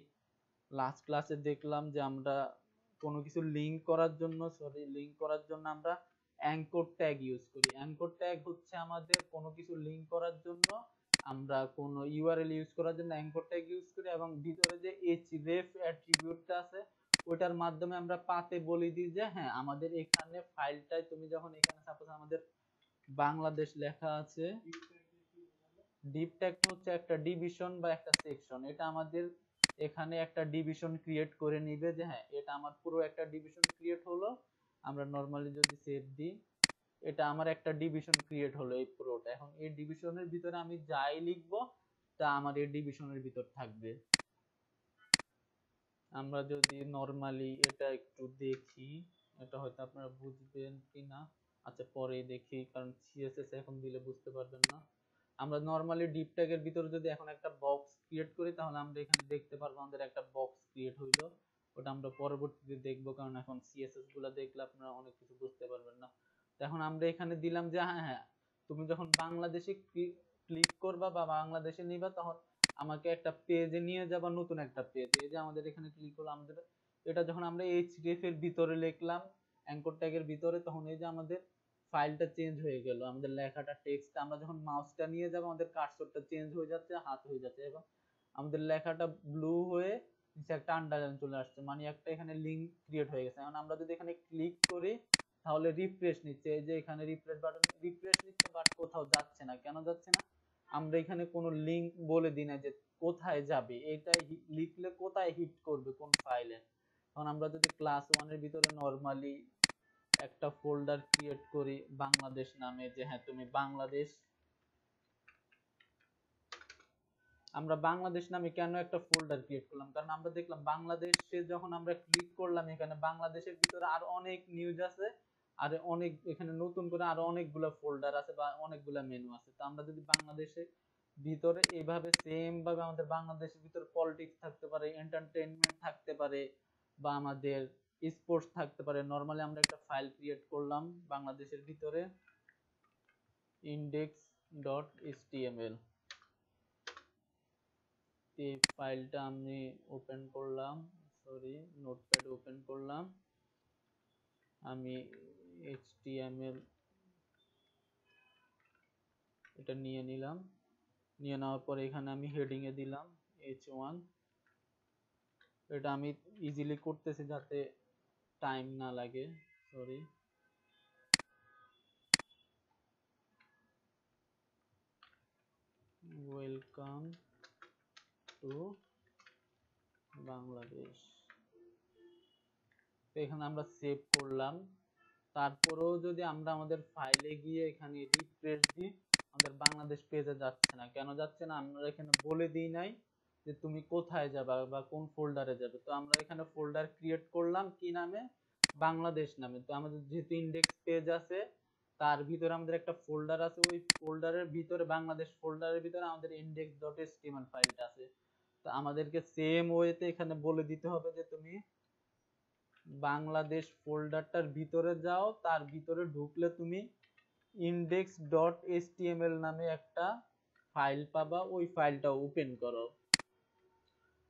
লাস্ট ক্লাসে দেখলাম যে আমরা কোনো কিছু লিংক করার জন্য আমরা অ্যাঙ্কর ট্যাগ ইউজ করি। অ্যাঙ্কর ট্যাগ হচ্ছে আমাদের কোনো কিছু লিংক করার জন্য, আমরা কোনো ইউআরএল ইউজ করার জন্য অ্যাঙ্কর ট্যাগ ইউজ করি, এবং ভিতরে যে href অ্যাট্রিবিউটটা আছে ওটার মাধ্যমে আমরা পাতে বলি দিই যে হ্যাঁ আমাদের এখানে ফাইলটায় তুমি যখন এখানে সাপোজ আমাদের বাংলাদেশ লেখা আছে, ডিপ ট্যাগটা হচ্ছে একটা ডিভিশন বা একটা সেকশন। এটা আমাদের এখানে একটা ডিভিশন ক্রিয়েট করে নিবে যে হ্যাঁ এটা আমার পুরো একটা ডিভিশন ক্রিয়েট হলো। আমরা নরমালি যদি সেভ দিই, এটা আমার একটা ডিভিশন ক্রিয়েট হলো এই পুরোটা। এখন এই ডিভিশনের ভিতরে আমি যাই লিখবো তা আমার এই ডিভিশনের ভিতর থাকবে। আমরা যদি নরমালি এটা একটু দেখি, এটা হয়তো আপনারা বুঝবেন কিনা, আচ্ছা পরে দেখি, কারণ সিএসএস এখন দিলে বুঝতে পারবেন না। আমরা নরমালি ডিপ ট্যাগের ভিতরে যদি এখন একটা বক্স ক্রিয়েট করি, তাহলে আমরা এখানে দেখতে পারবো আমাদের একটা বক্স ক্রিয়েট হইলো। ওটা আমরা পরবর্তীতে দেখবো, কারণ এখন সিএসএস গুলা দেখলে আপনারা অনেক কিছু বুঝতে পারবেন না। এখন আমরা এখানে দিলাম যে হ্যাঁ হ্যাঁ তুমি যখন বাংলাদেশে ক্লিক করবা বা বাংলাদেশে নিবা, তখন আমাকে একটা পেজে নিয়ে যাবা, নতুন একটা পেজ। এই যে আমাদের এখানে ক্লিক করলাম, আমাদের এটা যখন আমরা এইচডিএফ এর ভিতরে লিখলাম অ্যাঙ্কর ট্যাগের ভিতরে, তখন এই যে আমাদের ফাইলটা চেঞ্জ হয়ে গেল, আমাদের লেখাটা টেক্সট, আমরা যখন মাউসটা নিয়ে যাব আমাদের কার্সরটা চেঞ্জ হয়ে যাচ্ছে, হাত হয়ে যাচ্ছে, এবং আমাদের লেখাটা ব্লু হয়ে নিচে একটা আন্ডারলাইন চলে আসছে, মানে একটা এখানে লিংক ক্রিয়েট হয়ে গেছে। এখন আমরা যদি এখানে ক্লিক করি তাহলে রিফ্রেশ নিচ্ছে, এই যে এখানে রিফ্রেশ বাটন রিফ্রেশ নিচ্ছে, বাট কোথাও যাচ্ছে না। কেন যাচ্ছে না? আমরা এখানে কোনো লিংক বলে দিই না যে কোথায় যাবে, এটাই লিখলে কোথায় হিট করবে কোন ফাইলে। এখন আমরা যদি ক্লাস ওয়ানের ভিতরে নরমালি একটা ফোল্ডার ক্রিয়েট করি বাংলাদেশ নামে, যে হ্যাঁ তুমি বাংলাদেশ, আমরা বাংলাদেশ নামে কেন একটা ফোল্ডার ক্রিয়েট করলাম, কারণ আমরা দেখলাম বাংলাদেশে যখন আমরা ক্লিক করলাম এখানে বাংলাদেশের ভিতরে আরো অনেক নিউজ আছে, আর অনেক এখানে নতুন করে আরো অনেকগুলো ফোল্ডার আছে বা অনেকগুলো মেনু আছে। তো আমরা যদি বাংলাদেশের ভিতরে এইভাবে সেম ভাবে আমাদের বাংলাদেশের ভিতরে পলিটিক্স থাকতে পারে, এন্টারটেইনমেন্ট থাকতে পারে, বা আমাদের স্পোর্টস থাকতে পারে। নরমালি আমরা একটা ফাইল ক্রিয়েট করলাম বাংলাদেশের ভিতরে index.html, এই ফাইলটা আমি ওপেন করলাম, সরি নোটপ্যাড ওপেন করলাম, আমি html এটা নিয়ে নিলাম। নিয়ে নেওয়ার পরে এখানে আমি হেডিং এ দিলাম h1। এটা আমি ইজিলি করতেছি যাতে টাইম না লাগে, সরি। ওয়েলকাম টু বাংলাদেশ, তো এখানে আমরা সেভ করলাম। তারপরেও যদি আমরা আমাদের ফাইলে গিয়ে এখানে রিফ্রেশ দিই, আমাদের বাংলাদেশ পেজে যাচ্ছে না। কেন যাচ্ছে না? আমরা এখানে বলে দিই নাই যে তুমি কোথায় যাবা বা কোন ফোল্ডারে যাবে। তো আমরা এখানে ফোল্ডার ক্রিয়েট করলাম কি নামে? বাংলাদেশ নামে। তো আমাদের যেহেতু ইন্ডেক্স পেজ আছে, তার ভিতরে আমাদের একটা ফোল্ডার আছে, ওই ফোল্ডারের ভিতরে বাংলাদেশ ফোল্ডারের ভিতরে আমাদের index.html ফাইলটা আছে। তো আমাদেরকে সেম ওয়েতে এখানে বলে দিতে হবে যে তুমি বাংলাদেশ ফোল্ডারটার ভিতরে যাও, তার ভিতরে ঢুকলে তুমি index.html নামে একটা ফাইল পাবা, ওই ফাইলটা ওপেন করো।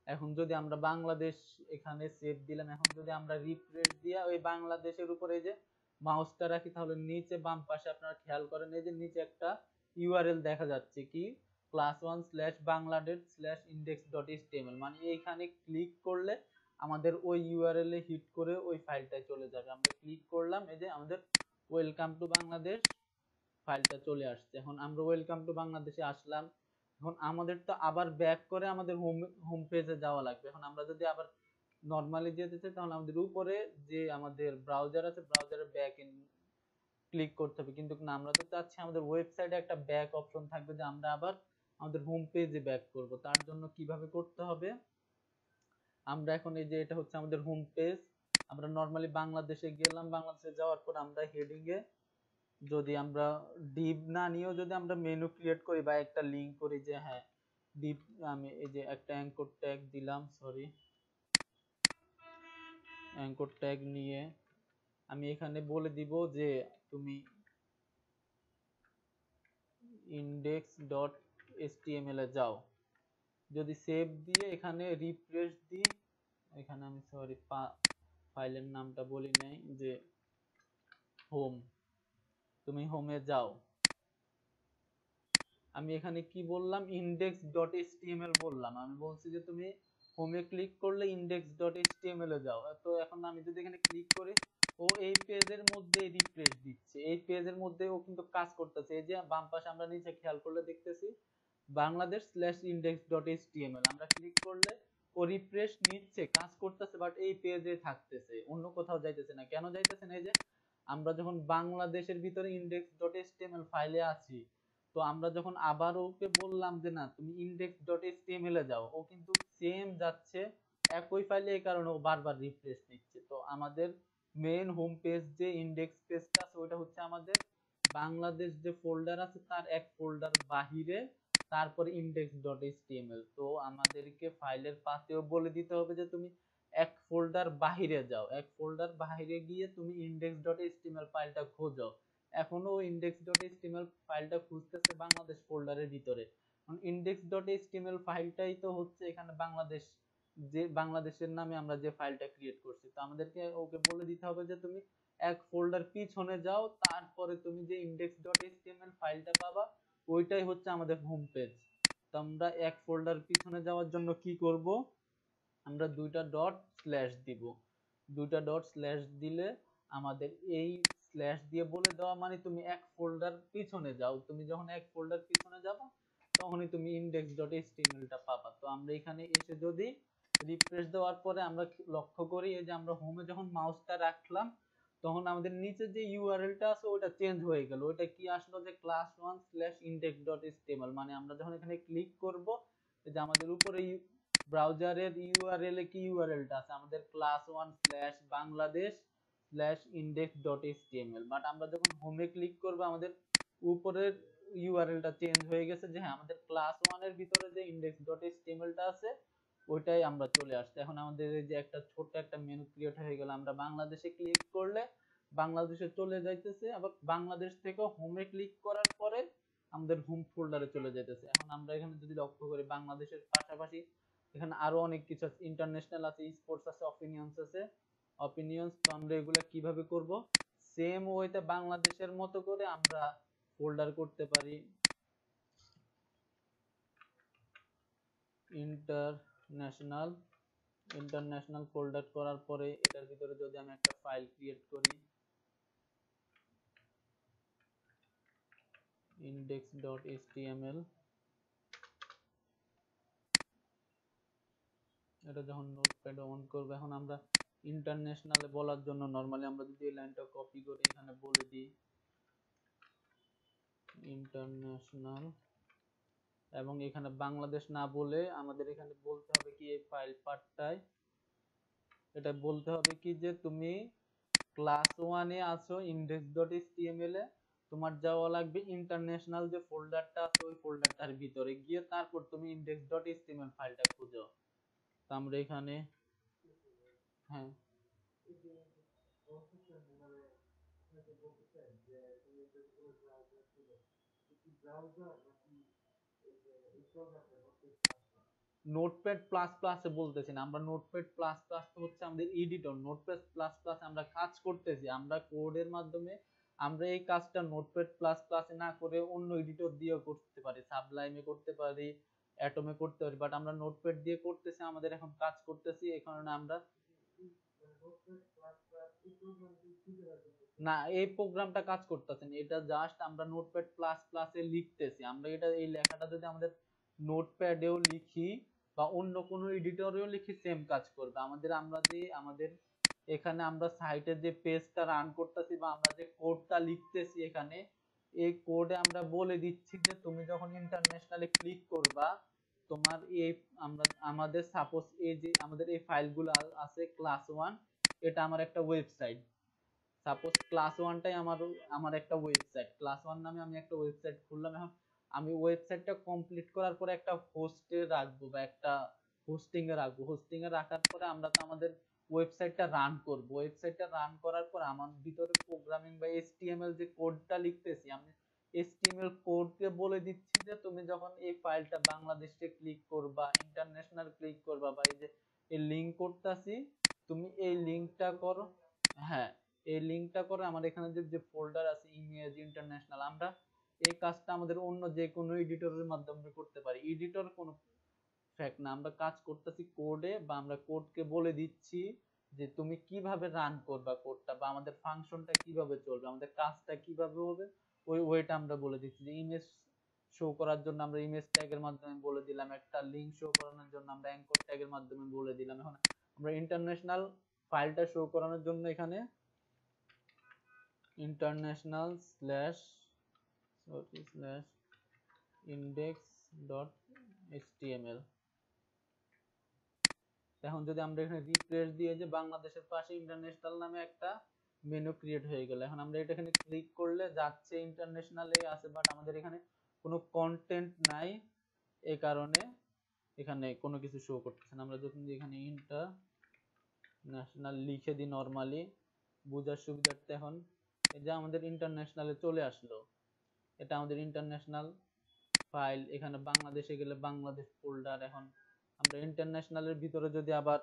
এখন যদি আমরা বাংলাদেশ এখানে সেভ দিলাম, এখন যদি আমরা রিফ্রেশ দিয়া ওই বাংলাদেশের উপরে যে মাউসটা রাখি তাহলে নিচে বাম পাশে আপনারা খেয়াল করেন এই যে নিচে একটা ইউআরএল দেখা যাচ্ছে কি class1/bangladesh/index.html, মানে এইখানে ক্লিক করলে আমাদের ওই ইউআরএল এ হিট করে ওই ফাইলটায় চলে যাবে। আমরা ক্লিক করলাম, এই যে আমাদের ওয়েলকাম টু বাংলাদেশ ফাইলটা চলে আসছে। এখন আমরা ওয়েলকাম টু বাংলাদেশে আসলাম। এখন আমাদের তো আবার ব্যাক করে আমাদের হোম পেজে যাওয়া লাগবে। এখন আমরা যদি আবার নরমালি যেতে চাই তাহলে আমাদের উপরে যে আমাদের ব্রাউজার আছে ব্রাউজারে ব্যাক এন্ড ক্লিক করতে হবে, কিন্তু না, আমরা তো চাচ্ছি আমাদের ওয়েবসাইটে একটা ব্যাক অপশন থাকবে যে আমরা আবার আমাদের হোম পেজে ব্যাক করব। তার জন্য কিভাবে করতে হবে, আমরা এখন এই যে এটা হচ্ছে আমাদের হোম পেজ, আমরা নরমালি বাংলাদেশে গেলাম, বাংলাদেশে যাওয়ার পর আমরা হেডিং এ যদি আমরা ডিভ না নিয়েও যদি আমরা মেনু ক্রিয়েট করি বা একটা লিংক করি যে হ্যাঁ ডিভ, আমি এই যে একটা অ্যাঙ্কর ট্যাগ দিলাম, সরি অ্যাঙ্কর ট্যাগ নিয়ে আমি এখানে বলে দিব যে তুমি index.html এ যাও। যদি সেভ দিয়ে এখানে রিফ্রেশ দিই, এখানে আমি সরি ফাইলের নামটা বলি নাই, যে হোম, তুমি হোমে যাও। আমি এখানে কি বললাম, index.html বললাম। আমি বলছি যে তুমি হোমে ক্লিক করলে index.html এ যাও। তো এখন আমি যদি এখানে ক্লিক করি, ও এই পেজের মধ্যে রিফ্রেশ দিচ্ছে, এই পেজের মধ্যে ও কিন্তু কাজ করতেছে। এই যে বাম পাশে আমরা নিচে খেয়াল করলে দেখতেছি Bangladesh/index.html, আমরা ক্লিক করলে ও রিফ্রেশ নিচ্ছে, কাজ করতেছে, বাট এই পেজে থাকতেছে, অন্য কোথাও যাইতেছে না। কেন যাইতেছে না, এই যে আমরা যখন বাংলাদেশের ভিতরে index.html ফাইলে আছি, তো আমরা যখন আবার ওকে বললাম যে না তুমি index.html এ যাও, ও কিন্তু সেম যাচ্ছে একই ফাইলে, এই কারণে ও বারবার রিফ্রেশ নিচ্ছে। তো আমাদের মেইন হোম পেজ যে ইন্ডেক্স পেজটা আছে ওটা হচ্ছে আমাদের বাংলাদেশ যে ফোল্ডার আছে তার এক ফোল্ডার বাহিরে, তারপরে index.html। তো আমাদেরকে ফাইলের পাতেও বলে দিতে হবে যে তুমি এক ফোল্ডার বাহিরে যাও, এক ফোল্ডার বাহিরে গিয়ে তুমি index.html ফাইলটা খোঁজো। এখনো index.html ফাইলটা খুঁজতেছে বাংলাদেশ ফোল্ডারের ভিতরে। index.html ফাইলটাই তো হচ্ছে এখানে বাংলাদেশ, যে বাংলাদেশের নামে আমরা যে ফাইলটা ক্রিয়েট করছি। তো আমাদেরকে ওকে বলে দিতে হবে যে তুমি এক ফোল্ডার পিছনে যাও, তারপরে তুমি যে index.html ফাইলটা পাবা ওইটাই হচ্ছে আমাদের হোম পেজ। তো আমরা এক ফোল্ডার পিছনে যাওয়ার জন্য কি করব, আমরা দুইটা ডট স্ল্যাশ দিব। দুইটা ডট স্ল্যাশ দিলে আমাদের এই স্ল্যাশ দিয়ে বলে দেওয়া মানে তুমি এক ফোল্ডার পিছনে যাও, তুমি যখন এক ফোল্ডার পিছনে যাবা তখনই তুমি index.html টা পাবা। তো আমরা এখানে এসে যদি রিফ্রেশ দেওয়ার পরে আমরা লক্ষ্য করি এই যে আমরা হোমে যখন মাউসটা রাখলাম তখন আমাদের নিচে যে ইউআরএলটা আছে ওটা চেঞ্জ হয়ে গেল। ওটা কি আসলো, যে class1/index.html, মানে আমরা যখন এখানে ক্লিক করব যে আমাদের উপরে ব্রাউজারের ইউআরএল এ কি ইউআরএলটা আছে আমাদের class1/bangladesh/index.html, বাট আমরা যখন হোমে ক্লিক করব আমাদের উপরের ইউআরএলটা চেঞ্জ হয়ে গেছে, যে হ্যাঁ আমাদের class1 এর ভিতরে যে index.html টা আছে ওইটাই আমরা চলে আসছে। এখন আমাদের এই যে একটা ছোট্ট একটা মেনু ক্রিয়েট হয়ে গেল, আমরা বাংলাদেশে ক্লিক করলে বাংলাদেশে চলে যাইতেছে, আবার বাংলাদেশ থেকে হোমে ক্লিক করার পরে আমাদের হোম ফোল্ডারে চলে যাইতেছে। এখন আমরা এখানে যদি লক্ষ্য করি বাংলাদেশের পাশাপাশি এখানে আরো অনেক কিছু আছে, ইন্টারন্যাশনাল আছে, স্পোর্টস আছে, অপিনিয়ন্স আছে, অপিনিয়ন্স। তো আমরা এগুলা কিভাবে করব, সেম ওয়েতে বাংলাদেশের মতো করে আমরা ফোল্ডার করতে পারি। ইন্টারন্যাশনাল, ইন্টারন্যাশনাল ফোল্ডার করার পরে এটার ভিতরে যদি আমি একটা ফাইল ক্রিয়েট করি index.html, এটা যখন নোটপ্যাড অন করব, এখন আমরা ইন্টারন্যাশনালে বলার জন্য নরমালি আমরা যদি এই লাইনটা কপি করে এখানে বলে দিই ইন্টারন্যাশনাল, এবং এখানে বাংলাদেশ না বলে আমাদের এখানে বলতে হবে কি এই ফাইল পার্টটায় এটা বলতে হবে কি যে তুমি class1 এ আছো index.html এ, তোমার যাওয়া লাগবে ইন্টারন্যাশনাল যে ফোল্ডারটা আছে ওই ফোল্ডারটার ভিতরে গিয়ে তারপর তুমি index.html ফাইলটা খুঁজো। তো আমরা এখানে হ্যাঁ নোটপ্যাড প্লাস প্লাসে বলতেছি না, আমরা নোটপ্যাড প্লাস প্লাস তো হচ্ছে আমাদের এডিটর। নোটপ্যাড প্লাস প্লাস আমরা কাজ করতেছি, আমরা কোডের মাধ্যমে আমরা এই কাজটা নোটপ্যাড প্লাস প্লাসে না করে অন্য এডিটর দিয়েও করতে পারি, সাবলাইমে করতে পারি, অ্যাটমে করতে পারি, বাট আমরা নোটপ্যাড দিয়ে করতেছি, আমাদের এখন কাজ করতেছি, এই কারণে আমরা না এই প্রোগ্রামটা কাজ করতেছে না, এটা জাস্ট আমরা নোটপ্যাড প্লাস প্লাসে লিখতেছি। আমরা এটা এই লেখাটা যদি আমাদের নোটপ্যাডেও লিখি বা অন্য কোনো এডিটরেও লিখি সেম কাজ করবে আমাদের। আমরা যে আমাদের এখানে আমরা সাইটে যে পেজটা রান করতেছি বা আমরা যে কোডটা লিখতেছি এখানে, এই কোডে আমরা বলে দিচ্ছি যে তুমি যখন ইন্টারন্যাশনালে ক্লিক করবা তোমার এই আমরা আমাদের সাপোজ এই যে আমাদের এই ফাইলগুলো আছে ক্লাস ওয়ান, এটা আমার একটা ওয়েবসাইট, সাপোজ ক্লাস ওয়ানটাই আমার আমার একটা ওয়েবসাইট, ক্লাস ওয়ান নামে আমি একটা ওয়েবসাইট খুললাম। এখন আমি ওয়েবসাইটটা কমপ্লিট করার পরে একটা হোস্টে রাখবো বা একটা হোস্টিং এ রাখবো, হোস্টিং এ রাখার পরে আমরা তো আমাদের ওয়েবসাইটটা রান করব, ওয়েবসাইটটা রান করার পর আমার ভিতরে প্রোগ্রামিং বা এইচটিএমএল যে কোডটা লিখতেছি, আমি এইচটিএমএল কোডকে বলে দিচ্ছি যে তুমি যখন এই ফাইলটা বাংলাদেশে ক্লিক করবা, ইন্টারন্যাশনাল ক্লিক করবা, বা এই যে এই লিংক করতেছি তুমি এই লিংকটা করো, হ্যাঁ এই লিংকটা করে আমার এখানে যে ফোল্ডার আছে ইমেজ ইন্টারন্যাশনাল, আমরা এই কাজটা আমাদের অন্য যে কোনো এডিটরের মাধ্যমে করতে পারি, এডিটর কোনো ফ্যাক্ট না, আমরা কাজ করতেছি কোডে বা আমরা কোডকে বলে দিচ্ছি যে তুমি কিভাবে রান করবা কোডটা বা আমাদের ফাংশনটা কিভাবে চলবে, আমাদের কাজটা কিভাবে হবে, ওই ওয়েটা আমরা বলে দিচ্ছি। যে ইমেজ শো করার জন্য আমরা ইমেজ ট্যাগের মাধ্যমে বলে দিলাম, একটা লিংক শো করানোর জন্য আমরা অ্যাঙ্কর ট্যাগের মাধ্যমে বলে দিলাম। এখন আমরা ইন্টারন্যাশনাল ফাইলটা শো করানোর জন্য এখানে international slash slash index dot HTML, এখন যদি আমরা এখানে রিফ্রেশ দিয়ে যে বাংলাদেশের পাশে ইন্টারন্যাশনাল নামে একটা মেনু ক্রিয়েট হয়ে গেল, এখন আমরা এটা এখানে ক্লিক করলে যাচ্ছে ইন্টারন্যাশনালে আছে, বাট আমাদের এখানে কোনো কন্টেন্ট নাই, এই কারণে এখানে কোনো কিছু শো করতেছে না। আমরা যখন এখানে ইন্টারন্যাশনাল লিখে দিই নরমালি বোঝার সুবিধার্থে, এখন এই যে আমাদের ইন্টারন্যাশনালে চলে আসলো, এটা আমাদের ইন্টারন্যাশনাল ফাইল, এখানে বাংলাদেশে গেলে বাংলাদেশ ফোল্ডার। এখন আমরা ইন্টারন্যাশনালের ভিতরে যদি আবার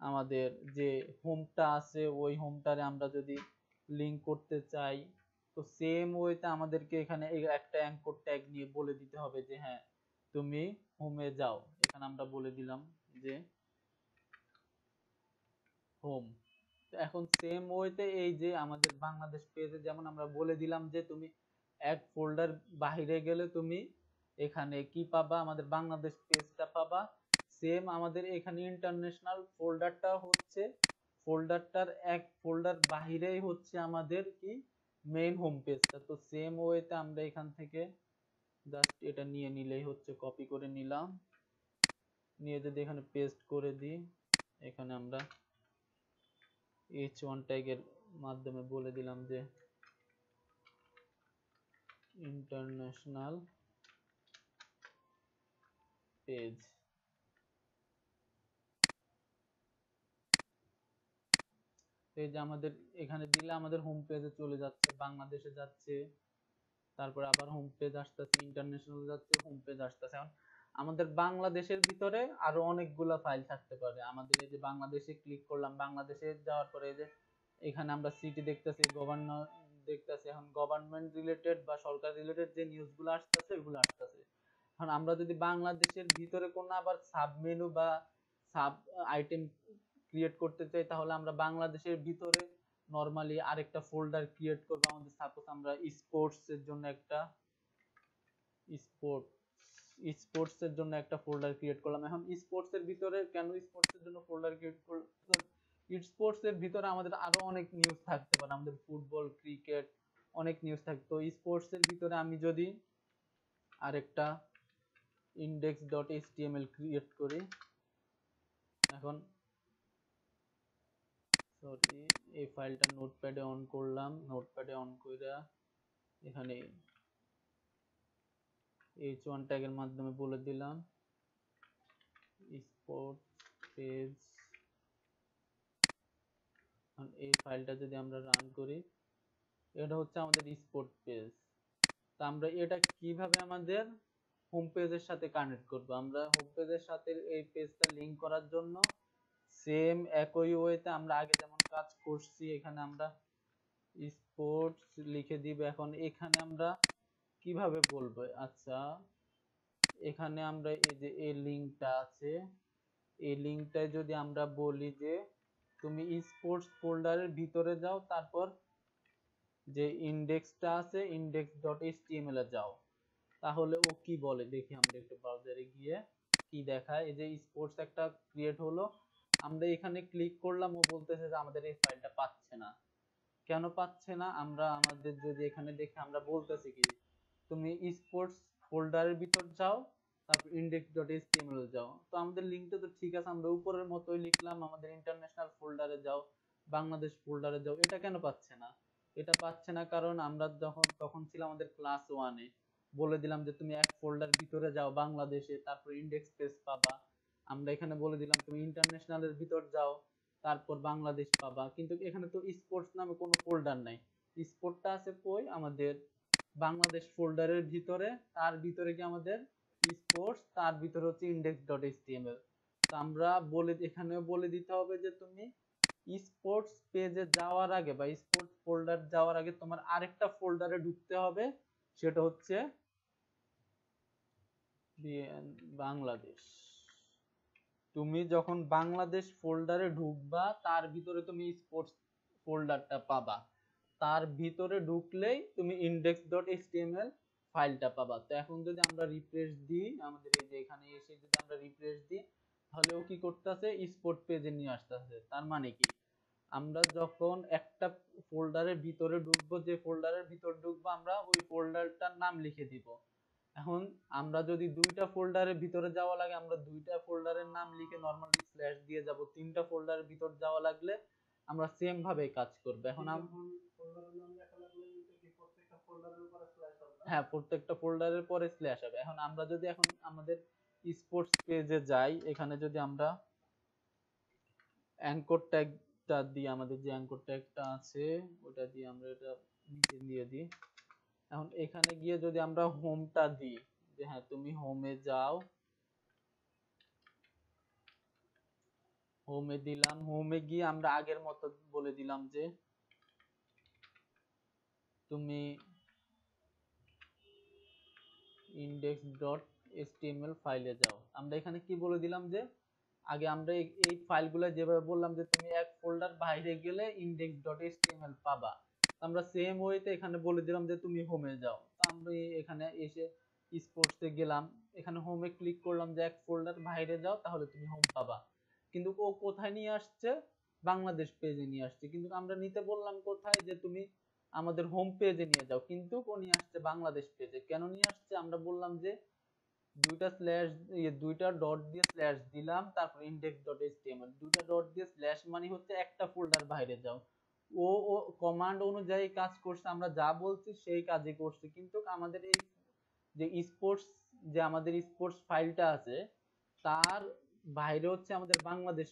আমাদের যে হোমটা আছে ওই হোমটারে আমরা যদি লিংক করতে চাই, তো সেম ওয়েতে আমাদেরকে এখানে একটা অ্যাঙ্কর ট্যাগ নিয়ে বলে দিতে হবে যে হ্যাঁ তুমি হোমে যাও, এখানে আমরা বলে দিলাম যে হোম। এখন সেম ওয়েতে এই যে আমাদের বাংলাদেশ পেজে যেমন আমরা বলে দিলাম যে তুমি এক ফোল্ডার বাহিরে গেলে তুমি এখানে কি পাবা, আমাদের বাংলাদেশ পেজটা পাবা, সেম আমাদের এখানে ইন্টারন্যাশনাল ফোল্ডারটা হচ্ছে ফোল্ডারটার এক ফোল্ডার বাহিরেই হচ্ছে আমাদের কি মেইন হোম পেজটা। তো সেম ওয়েতে আমরা এখান থেকে জাস্ট এটা নিয়ে নিলেই হচ্ছে, কপি করে নিলাম, নিয়ে যদি এখানে পেস্ট করে দিই, এখানে আমরা h1 ট্যাগের মাধ্যমে বলে দিলাম যে ইন্টারন্যাশনাল পেজ, এই যে আমাদের এখানে দিলে আমাদের হোম পেজে চলে যাচ্ছে, বাংলাদেশে যাচ্ছে, তারপরে আবার হোম পেজ আসতেছে, ইন্টারন্যাশনাল যাচ্ছে, হোম পেজ আসতেছে। এখন আমাদের বাংলাদেশের ভিতরে আরো অনেকগুলা ফাইল থাকতে পারে, আমাদের এই যে বাংলাদেশে ক্লিক করলাম, বাংলাদেশে যাওয়ার পরে এই যে এখানে আমরা সিটি দেখতেছি, গভর্নর দেখতেছি, এখন গভর্নমেন্ট রিলেটেড বা সরকার রিলেটেড যে নিউজগুলো আসতেছে ওইগুলো আসতেছে। এখন আমরা যদি বাংলাদেশের ভিতরে কোনো আবার সাব মেনু বা সাব আইটেম ক্রিয়েট করতে চাই, তাহলে আমরা বাংলাদেশের ভিতরে নরমালি আরেকটা ফোল্ডার ক্রিয়েট করবো। আমাদের সাপোজ আমরা স্পোর্টস এর জন্য একটা স্পোর্ট স্পোর্টস এর জন্য একটা ফোল্ডার ক্রিয়েট করলাম। এখন স্পোর্টস এর ভিতরে কেন স্পোর্টস এর জন্য ফোল্ডার ক্রিয়েট করলাম, স্পোর্টস এর ভিতরে আমাদের আরো অনেক নিউজ থাকতে পারে, আমাদের ফুটবল ক্রিকেট অনেক নিউজ থাকতো। স্পোর্টস এর ভিতরে আমি যদি আরেকটা ইন্ডেক্স ডট এইচটিএমএল ক্রিয়েট করি, এখন সরি এই ফাইলটা নোটপ্যাডে অন করলাম, নোটপ্যাডে অন কইরা এখানে h1 ট্যাগের মাধ্যমে বলে দিলাম স্পোর্ট পেজ, এই ফাইলটা যদি আমরা রান করি, এটা হচ্ছে আমাদের স্পোর্ট পেজ। তা আমরা এটা কিভাবে আমাদের হোম পেজের সাথে কানেক্ট করব। আমরা হোম পেজের সাথে এই পেজটা লিংক করার জন্য সেম একই ওয়েতে আমরা আগে যেমন কাজ করছি, এখানে আমরা স্পোর্টস লিখে দিব। এখন এখানে আমরা কিভাবে বলবো, আচ্ছা এখানে আমরা এই যে এই লিংকটা আছে, এই লিংকটায় যদি আমরা বলি যে তুমি স্পোর্টস ফোল্ডারের ভিতরে যাও, তারপর যে ইন্ডেক্সটা আছে index.html এ যাও, তাহলে ও কি বলে দেখি। আমরা একটু ব্রাউজারে গিয়ে কি দেখায়, এই যে স্পোর্টস একটা ক্রিয়েট হলো, আমরা এখানে ক্লিক করলাম, ও বলতেছে যে আমাদের এই ফাইলটা পাচ্ছে না। কেন পাচ্ছে না, আমরা আমাদের যদি এখানে দেখে আমরা বলতেছি কি তুমি স্পোর্টস ফোল্ডারের ভিতর যাও, তারপর index.html যাও। তো আমাদের লিঙ্কটা তো ঠিক আছে, আমরা উপরের মতোই লিখলাম আমাদের ইন্টারন্যাশনাল ফোল্ডারে যাও, বাংলাদেশ ফোল্ডারে যাও, এটা কেন পাচ্ছে না? এটা পাচ্ছে না কারণ আমরা যখন তখন ছিল আমাদের ক্লাস ওয়ানে, বলে দিলাম যে তুমি এক ফোল্ডার ভিতরে যাও বাংলাদেশে, তারপর ইন্ডেক্স পেজ পাবা। আমরা এখানে বলে দিলাম তুমি ইন্টারন্যাশনালের ভিতর যাও, তারপর বাংলাদেশ পাবা। কিন্তু এখানে তো স্পোর্টস নামে কোনো ফোল্ডার নাই। স্পোর্টটা আছে কই, আমাদের বাংলাদেশ ফোল্ডারের ভিতরে, তার ভিতরে কি আমাদের স্পোর্টস, তার ভিতরে হচ্ছে index.html। তো আমরা এখানেও বলে দিতে হবে যে তুমি স্পোর্টস পেজে যাওয়ার আগে বা স্পোর্টস ফোল্ডার যাওয়ার আগে তোমার আরেকটা ফোল্ডারে ঢুকতে হবে, সেটা হচ্ছে বাংলাদেশ। তুমি যখন বাংলাদেশ ফোল্ডারে ঢুকবা, তার ভিতরে তুমি স্পোর্টস ফোল্ডারটা পাবা। তার ভিতরে ঢুকলেই তুমি index.html ফাইলটা পাবা। তো এখন যদি আমরা রিফ্রেশ দিই, আমাদের এই যে এখানে এসে যদি আমরা রিফ্রেশ দিই, তাহলে ও কি করতেছে, স্পোর্ট পেজে নিয়ে আসতেছে। তার মানে কি, আমরা যখন একটা ফোল্ডারের ভিতরে ঢুকবো, যে ফোল্ডারের ভিতর ঢুকবো আমরা ওই ফোল্ডারটার নাম লিখে দিব। এখন আমরা যদি দুইটা ফোল্ডারের ভিতরে যাওয়া লাগে, আমরা দুইটা ফোল্ডারের নাম লিখে নরমালি স্ল্যাশ দিয়ে যাব। তিনটা ফোল্ডারের ভিতর যাওয়া লাগলে আমরা সেম ভাবে কাজ করব। এখন হ্যাঁ, প্রত্যেকটা ফোল্ডারের পরে স্ল্যাশ হবে। এখন আমরা যদি এখন আমাদের স্পোর্টস পেজে যাই, এখানে যদি আমরা অ্যাঙ্কর ট্যাগটা দিই, আমাদের যে অ্যাঙ্কর ট্যাগটা আছে ওটা দিয়ে আমরা এটা নিচে দিয়ে দিই। এখন এখানে গিয়ে যদি আমরা হোমটা দিই, যে হ্যাঁ তুমি হোমে যাও, হোমে দিলাম। হোমে গিয়ে আমরা আগের মতো বলে দিলাম যে তুমি index.html ফাইলে যাও। আমরা এখানে কি বলে দিলাম যে আগে আমরা এই ফাইলগুলো যেভাবে বললাম যে তুমি এক ফোল্ডার বাইরে গেলে index.html পাবা, আমরা সেম ওয়েতে এখানে বলে দিলাম যে তুমি হোমে যাও। তো আমরা এখানে এসে স্পোর্টসে গেলাম, এখানে হোমে ক্লিক করলাম যে এক ফোল্ডার বাইরে যাও, তাহলে তুমি হোম পাবা। কিন্তু ও কোথায় নিয়ে আসছে, বাংলাদেশ পেজে নিয়ে আসছে। কিন্তু আমরা নিতে বললাম কোথায়, যে তুমি আমাদের হোম পেজে নিয়ে যাও, কিন্তু ও নিয়ে আসছে বাংলাদেশ পেজে। কেন নিয়ে আসছে, আমরা বললাম যে দুইটা স্ল্যাশ, দুইটা ডট দিয়ে স্ল্যাশ দিলাম, তারপর index.html, দুইটা ডট দিয়ে স্ল্যাশ মানে হচ্ছে একটা ফোল্ডার বাইরে যাও। ও ও কমান্ড অনুযায়ী কাজ করছে, আমরা যা বলছি সেই কাজই করছে। কিন্তু আমাদের এই যে স্পোর্টস, যে আমাদের স্পোর্টস ফাইলটা আছে, তার বাইরে হচ্ছে আমাদের বাংলাদেশ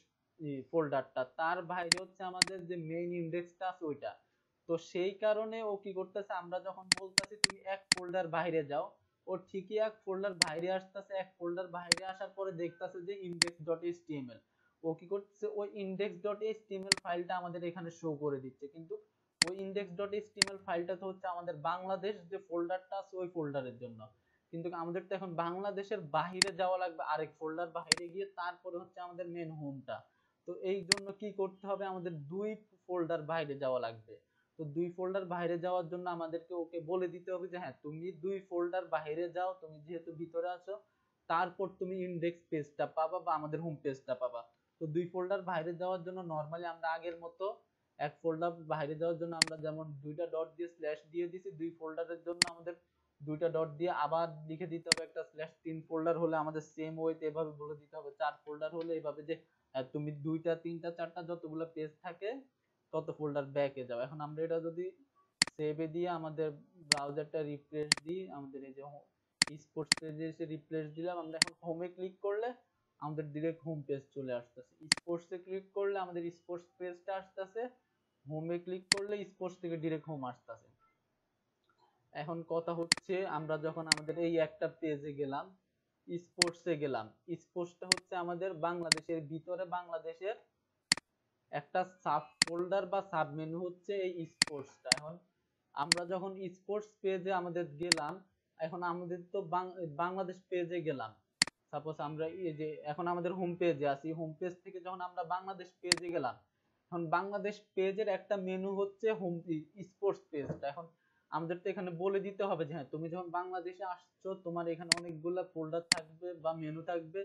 ফোল্ডারটা, তার বাইরে হচ্ছে আমাদের যে মেইন ইন্ডেক্সটা আছে ওইটা। তো সেই কারণে ও কি করতেছে, আমরা যখন বলতেছি তুমি এক ফোল্ডার বাইরে যাও, ও ঠিকই এক ফোল্ডার বাইরে আসতেছে। এক ফোল্ডার বাইরে আসার পরে দেখতেছে যে index.html, ও কি করতেছে, ওই index.html ফাইলটা আমাদের এখানে শো করে দিচ্ছে। কিন্তু ওই index.html ফাইলটা তো হচ্ছে আমাদের বাংলাদেশ যে ফোল্ডারটা আছে ওই ফোল্ডারের জন্য। কিন্তু আমাদের তো এখন বাংলাদেশের বাহিরে যাওয়া লাগবে, আরেক ফোল্ডার বাহিরে গিয়ে তারপরে হচ্ছে আমাদের মেন হোমটা। তো এই জন্য কি করতে হবে, আমাদের দুই ফোল্ডার বাইরে যাওয়া লাগবে। তো দুই ফোল্ডার বাইরে যাওয়ার জন্য আমাদেরকে ওকে বলে দিতে হবে যে হ্যাঁ তুমি দুই ফোল্ডার বাইরে যাও, তুমি যেহেতু ভিতরে আছো, তারপর তুমি ইন্ডেক্স পেজটা পাবা বা আমাদের হোম পেজটা পাবা। তো দুই ফোল্ডার বাইরে যাওয়ার জন্য নরমালি আমরা আগের মতো এক ফোল্ডার বাইরে যাওয়ার জন্য আমরা যেমন দুইটা ডট দিয়ে স্ল্যাশ দিয়ে দিছি, দুই ফোল্ডারের জন্য আমাদের দুইটা ডট দিয়ে আবার লিখে দিতে হবে একটা স্ল্যাশ। তিন ফোল্ডার হলে আমাদের সেম ওয়েতে এভাবে বলে দিতে হবে। চার ফোল্ডার হলে এইভাবে যে তুমি দুইটা তিনটা চারটা যতগুলো পেজ থাকে তত ফোল্ডার ব্যাকে যাও। এখন আমরা এটা যদি সেভে দিয়ে আমাদের ব্রাউজারটা রিফ্রেশ দিই, আমাদের এই যে স্পোর্টস পেজে এসে রিফ্রেশ দিলাম, আমরা এখন হোমে ক্লিক করলে আমাদের ডিরেক্ট হোম পেজ চলে আসতেছে। স্পোর্টসে ক্লিক করলে আমাদের স্পোর্টস পেজটা আসতেছে, হোমে ক্লিক করলে স্পোর্টস থেকে ডিরেক্ট হোম আসতেছে। এখন কথা হচ্ছে আমরা যখন আমাদের এই একটা পেজে গেলাম, স্পোর্টসে গেলাম, স্পোর্টসটা হচ্ছে আমাদের বাংলাদেশের ভিতরে বাংলাদেশের একটা সাব ফোল্ডার বা সাব মেনু হচ্ছে এই স্পোর্টসটা। এখন আমরা যখন স্পোর্টস পেজে আমাদের গেলাম, এখন আমাদের তো বাংলাদেশ পেজে গেলাম, সাপোজ আমরা এই যে এখন আমাদের হোম পেজে আছি, হোম পেজ থেকে যখন আমরা বাংলাদেশ পেজে গেলাম, এখন বাংলাদেশ পেজের একটা মেনু হচ্ছে হোম স্পোর্টস পেজটা। এখন আমাদের তো এখানে বলে দিতে হবে যে হ্যাঁ তুমি যখন বাংলাদেশে আসছো তোমার এখানে অনেকগুলা ফোল্ডার থাকবে বা মেনু থাকবে,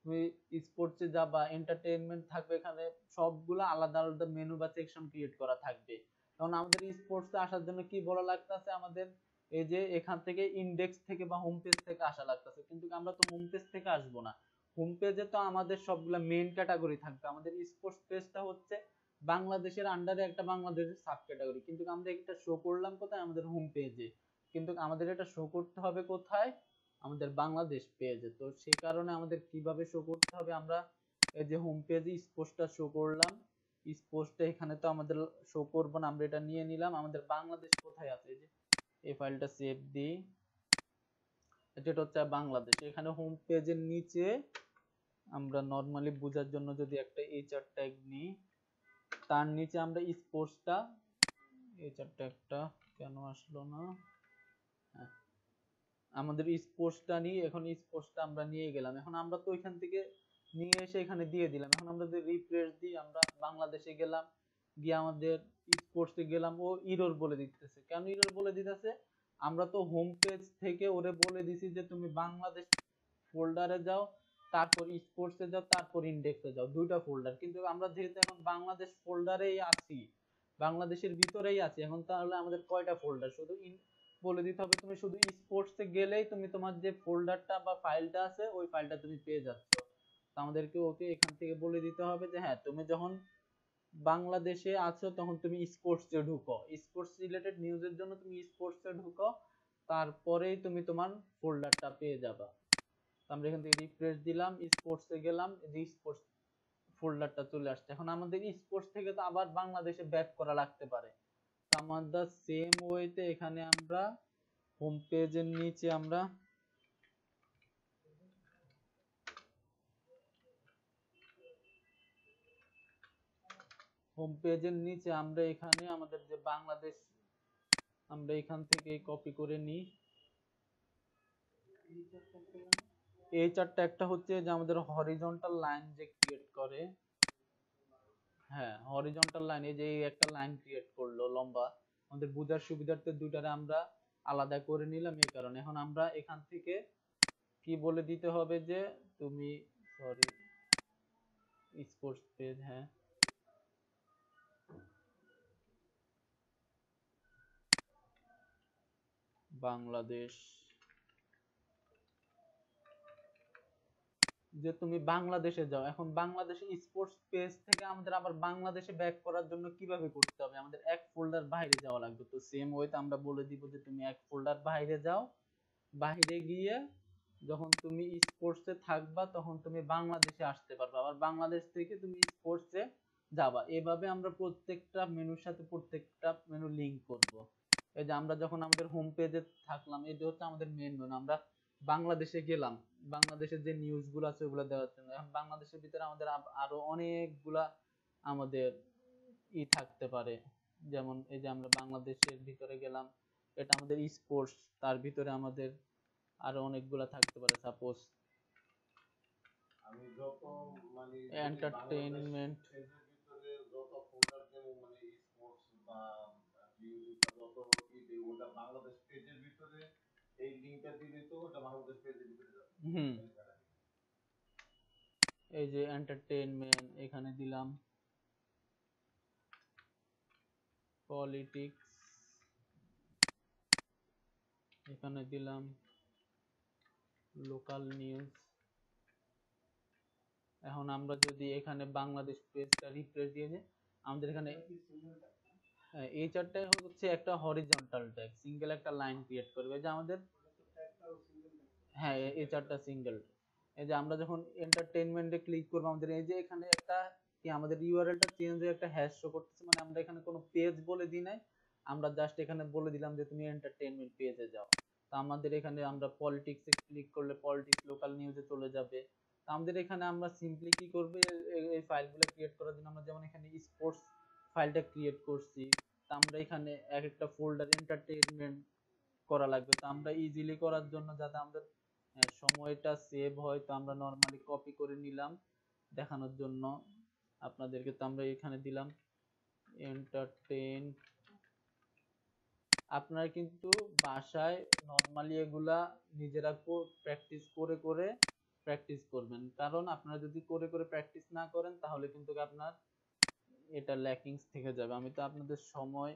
তুমি স্পোর্টসে যাবা, এন্টারটেইনমেন্ট থাকবে, এখানে সবগুলা আলাদা আলাদা মেনু বা সেকশন ক্রিয়েট করা থাকবে। কারণ আমাদের স্পোর্টসে আসার জন্য কি বলা লাগতেছে, আমাদের এই যে এখান থেকে ইন্ডেক্স থেকে বা হোম পেজ থেকে আসা লাগতেছে, কিন্তু আমরা তো হোম পেজ থেকে আসবো না। হোম পেজে তো আমাদের সবগুলা মেইন ক্যাটাগরি থাকবে, আমাদের স্পোর্টস পেজটা হচ্ছে বাংলাদেশের আন্ডারে একটা বাংলাদেশের সাব ক্যাটাগরি, কিন্তু আমরা এটা শো করলাম কোথায়, আমাদের হোম পেজে। কিন্তু আমাদের এটা শো করতে হবে কোথায়, আমাদের বাংলাদেশ পেজে। তো সেই কারণে আমাদের কিভাবে শো করতে হবে, আমরা এই যে হোম পেজে স্পোর্টসটা শো করলাম, স্পোর্টসটা এখানে তো আমাদের শো করবো না, আমরা এটা নিয়ে নিলাম। আমাদের বাংলাদেশ কোথায় আছে, এই যে এই ফাইলটা সেভ দিই, যেটা হচ্ছে বাংলাদেশ। এখানে হোম পেজের নিচে আমরা নরমালি বোঝার জন্য যদি একটা এইচআর ট্যাগ নিই, তার নিচে আমরা স্পোর্টসটা, এইচআর ট্যাগটা কেন আসলো না, হ্যাঁ, আমাদের স্পোর্টসটা নিয়ে, এখন স্পোর্টসটা আমরা নিয়ে গেলাম, এখন আমরা তো ওইখান থেকে নিয়ে এসে এখানে দিয়ে দিলাম। এখন আমরা যদি রিফ্রেশ দিই, আমরা বাংলাদেশে গেলাম, গিয়ে আমাদের স্পোর্টসে গেলাম, ও ইরর বলে দিতেছে। কেন ইরর বলে দিতেছে, আমরা তো হোম পেজ থেকে ওরে বলে দিছি যে তুমি বাংলাদেশ ফোল্ডারে যাও, তারপর স্পোর্টসে যাও, তারপর ইন্ডেক্সে যাও, দুইটা ফোল্ডার। কিন্তু আমরা যেহেতু এখন বাংলাদেশ ফোল্ডারেই আছি, বাংলাদেশের ভিতরেই আছি, এখন তাহলে আমাদের কয়টা ফোল্ডার, শুধু বলে দিতে হবে তুমি শুধু স্পোর্টসে গেলেই তুমি তোমার যে ফোল্ডারটা বা ফাইলটা আছে ওই ফাইলটা তুমি পেয়ে যাচ্ছ। তো আমাদেরকে ওকে এখান থেকে বলে দিতে হবে যে হ্যাঁ তুমি যখন বাংলাদেশে আছো তখন তুমি স্পোর্টসে ঢুকো, স্পোর্টস রিলেটেড নিউজের জন্য তুমি স্পোর্টসে ঢুকো, তারপরেই তুমি তোমার ফোল্ডারটা পেয়ে যাবা। আমরা এখান থেকে রিফ্রেশ দিলাম, স্পোর্টসে গেলাম, যে স্পোর্টস ফোল্ডারটা চলে আসছে। এখন আমাদের স্পোর্টস থেকে তো আবার বাংলাদেশে ব্যাক করা লাগতে পারে, তো আমাদের সেম ওয়েতে এখানে আমরা হোম পেজের নিচে আমরা হোম পেজের নিচে আমরা এখানে আমাদের যে বাংলাদেশ, আমরা এখান থেকে কপি করে নিই। এই চারটা একটা হচ্ছে যে আমাদের হরিজন্টাল লাইন যে ক্রিয়েট করে, হ্যাঁ হরিজন্টাল লাইন, এই যে একটা লাইন ক্রিয়েট করলো লম্বা, আমাদের বোঝার সুবিধার্থে দুইটারে আমরা আলাদা করে নিলাম এই কারণে। এখন আমরা এখান থেকে কি বলে দিতে হবে যে তুমি, সরি, স্পোর্টস পেজ, হ্যাঁ বাংলাদেশ, যে তুমি বাংলাদেশে যাও। এখন বাংলাদেশে স্পোর্টস পেজ থেকে আমাদের আবার বাংলাদেশে ব্যাক করার জন্য কিভাবে করতে হবে, আমাদের এক ফোল্ডার বাইরে যাওয়া লাগবে। তো সেম ওয়েতে আমরা বলে দিব যে তুমি এক ফোল্ডার বাইরে যাও, বাইরে গিয়ে যখন তুমি স্পোর্টসে থাকবা তখন তুমি বাংলাদেশে আসতে পারবে, আবার বাংলাদেশ থেকে তুমি স্পোর্টসে যাবা। এভাবে আমরা প্রত্যেকটা মেনুর সাথে প্রত্যেকটা মেনু লিংক করব। এই যে আমরা যখন আমাদের হোম পেজে থাকলাম, এটা হচ্ছে আমাদের মেন মেনু, আমরা বাংলাদেশে গেলাম, বাংলাদেশের যে নিউজ গুলো আছে ওগুলো দেওয়ার জন্য। এখন বাংলাদেশের ভিতরে আমাদের আরো অনেকগুলা আমাদের থাকতে পারে, যেমন এই যে আমরা বাংলাদেশের ভিতরে গেলাম, এটা আমাদের স্পোর্টস, তার ভিতরে আমাদের আরো অনেকগুলা থাকতে পারে, সাপোজ আমি যত মানে এন্টারটেইনমেন্ট, পেজের ভিতরে যত ফোল্ডার দেবো মানে স্পোর্টস বা মিউজিক বা যত দেবো ওটা বাংলাদেশ পেজের ভিতরে এই লিঙ্কটা দিলে তো ওটা বাংলাদেশ পেজের ভিতরে যাবে। হুম, এই যে এন্টারটেইনমেন্ট এখানে দিলাম, পলিটিক্স এখানে দিলাম, লোকাল নিউজ। এখন আমরা যদি এখানে বাংলাদেশ পেজটা রিফ্রেশ দিয়ে দিই, আমাদের এখানে হ্যাঁ, এই চারটায় হচ্ছে একটা হরিজন্টাল ট্যাগ, সিঙ্গেল একটা লাইন ক্রিয়েট করবে, যে আমাদের হ্যাঁ এই চারটা সিঙ্গেল। এই যে আমরা যখন এন্টারটেইনমেন্টে ক্লিক করবো, আমাদের এই যে এখানে একটা কি আমাদের ইউআরএলটা চেঞ্জ হয়ে একটা হ্যাশ শো করতেছে, মানে আমরা এখানে কোনো পেজ বলে দিই নাই, আমরা জাস্ট এখানে বলে দিলাম যে তুমি এন্টারটেইনমেন্ট পেজে যাও। তো আমাদের এখানে আমরা পলিটিক্সে ক্লিক করলে পলিটিক্স লোকাল নিউজে চলে যাবে। তো আমাদের এখানে আমরা সিম্পলি কি করব, এই ফাইলগুলো ক্রিয়েট করার জন্য আমরা যেমন এখানে স্পোর্টস ফাইলটা ক্রিয়েট করছি, তো আমরা এখানে এক একটা ফোল্ডার এন্টারটেইনমেন্ট করা লাগবে। তো আমরা ইজিলি করার জন্য যাতে আমাদের সময়টা সেভ হয়, তো আমরা নর্মালি কপি করে নিলাম দেখানোর জন্য আপনাদেরকে। তো আমরা এখানে দিলাম এন্টারটেইন। আপনারা কিন্তু বাসায় নর্মালি এগুলা নিজেরা প্র্যাকটিস করে করে প্র্যাকটিস করবেন, কারণ আপনারা যদি করে করে প্র্যাকটিস না করেন তাহলে কিন্তু আপনার এটা ল্যাকিংস থেকে যাবে। আমি তো আপনাদের সময়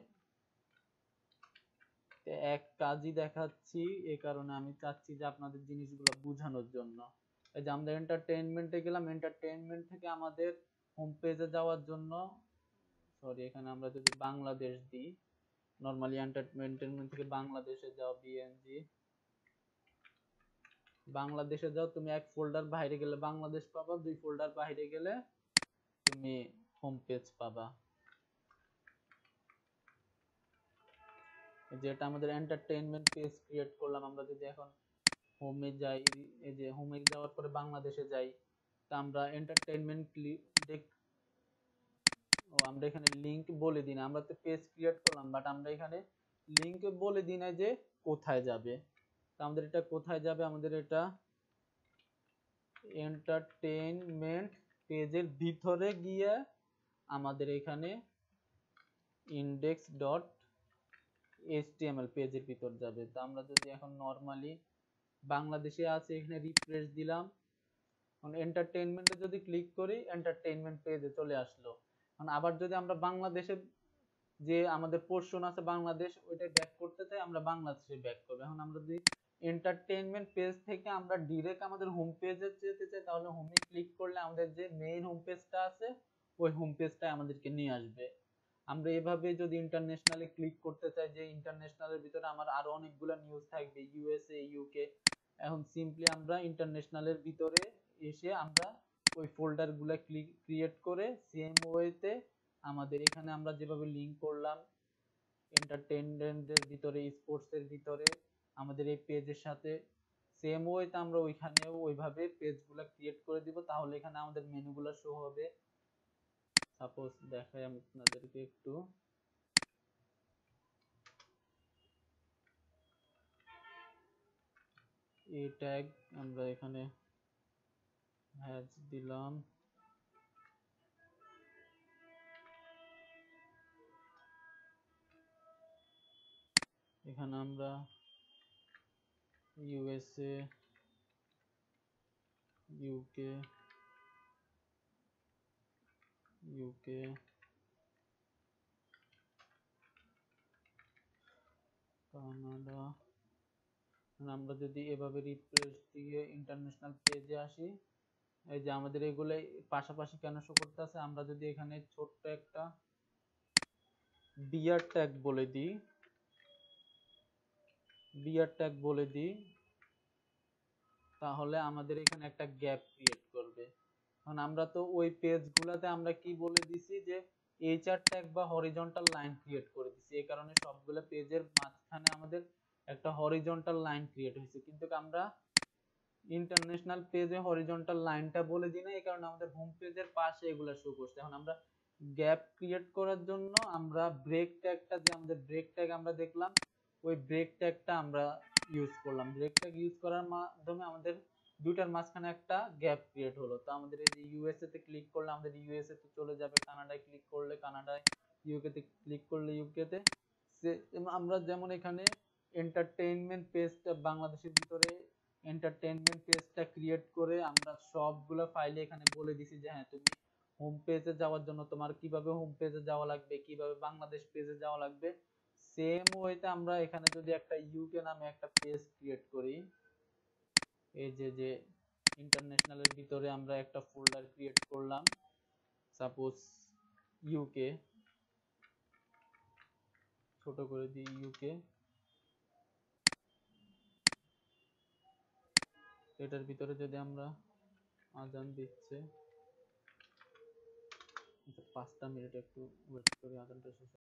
এক কাজই দেখাচ্ছি, এই কারণে আমি চাচ্ছি যে আপনাদের জিনিসগুলো বোঝানোর জন্য। এই যে আমরা এন্টারটেইনমেন্টে গেলাম, এন্টারটেইনমেন্ট থেকে আমাদের হোম পেজে যাওয়ার জন্য, সরি এখানে আমরা যদি বাংলাদেশ দিই, নরমালি এন্টারটেইনমেন্ট থেকে বাংলাদেশে যাও, বিএনজি বাংলাদেশে যাও। তুমি এক ফোল্ডার বাইরে গেলে বাংলাদেশ পাবা, দুই ফোল্ডার বাইরে গেলে তুমি হোম পেজ পাবা। যেটা আমাদের এন্টারটেইনমেন্ট পেজ ক্রিয়েট করলাম, আমরা যদি এখন হোমে যাই, এই যে হোমে যাওয়ার পরে বাংলাদেশে যাই, তা আমরা এন্টারটেইনমেন্ট দেখ, ও আমরা এখানে লিংক বলে দিই না, আমরা তো পেজ ক্রিয়েট করলাম বাট আমরা এখানে লিংক বলে দিই না যে কোথায় যাবে। তো আমাদের এটা কোথায় যাবে, আমাদের এটা এন্টারটেইনমেন্ট পেজের ভিতরে গিয়ে আমাদের এখানে ইন্ডেক্স ডট এইচটিএমএল পেজের ভিতর যাবে। তো আমরা যদি এখন নরমালি বাংলাদেশে আছে এখানে রিফ্রেশ দিলাম, এন্টারটেইনমেন্টে যদি ক্লিক করি এন্টারটেইনমেন্ট পেজে চলে আসলো। আবার যদি আমরা বাংলাদেশে যে আমাদের পোর্শন আছে বাংলাদেশ, ওইটা ব্যাক করতে চাই, আমরা বাংলাদেশে ব্যাক করব। এখন আমরা যদি এন্টারটেইনমেন্ট পেজ থেকে আমরা ডিরেক্ট আমাদের হোম পেজে যেতে চাই, তাহলে হোমে ক্লিক করলে আমাদের যে মেইন হোম পেজটা আছে ওই হোম পেজটাই আমাদেরকে নিয়ে আসবে। আমরা এভাবে যদি ইন্টারন্যাশনালে ক্লিক করতে চাই, যে ইন্টারন্যাশনালের ভিতরে আমার আরো অনেকগুলো নিউজ থাকবে, ইউএসএ, ইউকে, এখন সিম্পলি আমরা ইন্টারন্যাশনালের ভিতরে এসে আমরা ওই ফোল্ডার গুলা ক্রিয়েট করে সেম ওয়েতে আমাদের এখানে আমরা যেভাবে লিংক করলাম এন্টারটেইনমেন্টের ভিতরে, স্পোর্টস এর ভিতরে আমাদের এই পেজের সাথে সেম ওয়েতে আমরা ওইখানেও ওইভাবে পেজগুলো ক্রিয়েট করে দিব। তাহলে এখানে আমাদের মেনুগুলো শো হবে। সাপোজ দেখাই আমি আপনাদেরকে একটু, এই ট্যাগ আমরা এখানে হ্যাজ দিলাম, এখানে আমরা ইউএসএ, ইউকে, ইউকে, কানাডা, আমরা যদি এভাবে রিফ্রেশ দিয়ে ইন্টারন্যাশনাল পেজে আসি, এই যে আমাদের এগুলো পাশাপাশি কেন শো করতেছে, আমরা যদি এখানে ছোট্ট একটা বিয়ার ট্যাগ বলে দিই, বিয়ার ট্যাগ বলে দিই, তাহলে আমাদের এখানে একটা গ্যাপ ক্রিয়েট করবে। কারণ আমরা তো ওই পেজগুলোতে আমরা কি বলে দিছি যে এইচআর ট্যাগ বা হরিজন্টাল লাইন ক্রিয়েট করে দিছি, এই কারণে সবগুলো পেজের মাঝখানে আমাদের একটা হরিজন্টাল লাইন ক্রিয়েট হয়েছে, কিন্তু আমরা ইন্টারন্যাশনাল পেজে হরিজন্টাল লাইনটা বলে দিই না, এই কারণে আমাদের হোম পেজের পাশে এগুলো শো করছে। এখন আমরা গ্যাপ ক্রিয়েট করার জন্য আমরা ব্রেক ট্যাগটা, যে আমাদের ব্রেক ট্যাগ আমরা দেখলাম, ওই ব্রেক ট্যাগটা আমরা ইউজ করলাম। ব্রেক ট্যাগ ইউজ করার মাধ্যমে আমাদের দুইটার মাঝখানে একটা গ্যাপ ক্রিয়েট হলো। তো আমাদের এই যে ইউএসএ তে ক্লিক করলে আমাদের ইউএসএ তে চলে যাবে, কানাডায় ক্লিক করলে কানাডায়, ইউকে তে ক্লিক করলে ইউকে তে। আমরা যেমন এখানে এন্টারটেইনমেন্ট পেজটা বাংলাদেশের ভিতরে এন্টারটেইনমেন্ট পেজটা ক্রিয়েট করে আমরা সবগুলো ফাইলে এখানে বলে দিছি যে হ্যাঁ তুমি হোম পেজে যাওয়ার জন্য তোমার কিভাবে হোম পেজে যাওয়া লাগবে, কিভাবে বাংলাদেশ পেজে যাওয়া লাগবে। সেম ওয়েতে আমরা এখানে যদি একটা ইউকে নামে একটা পেজ ক্রিয়েট করি, এই যে যে ইন্টারন্যাশনালের ভিতরে আমরা একটা ফোল্ডার ক্রিয়েট করলাম, সাপোজ ইউকে, ছোট করে দিই ইউকে, এটার ভিতরে যদি আমরা আজান দিচ্ছে, 5টা মিনিট একটু ওয়েট করি আজানটা শেষ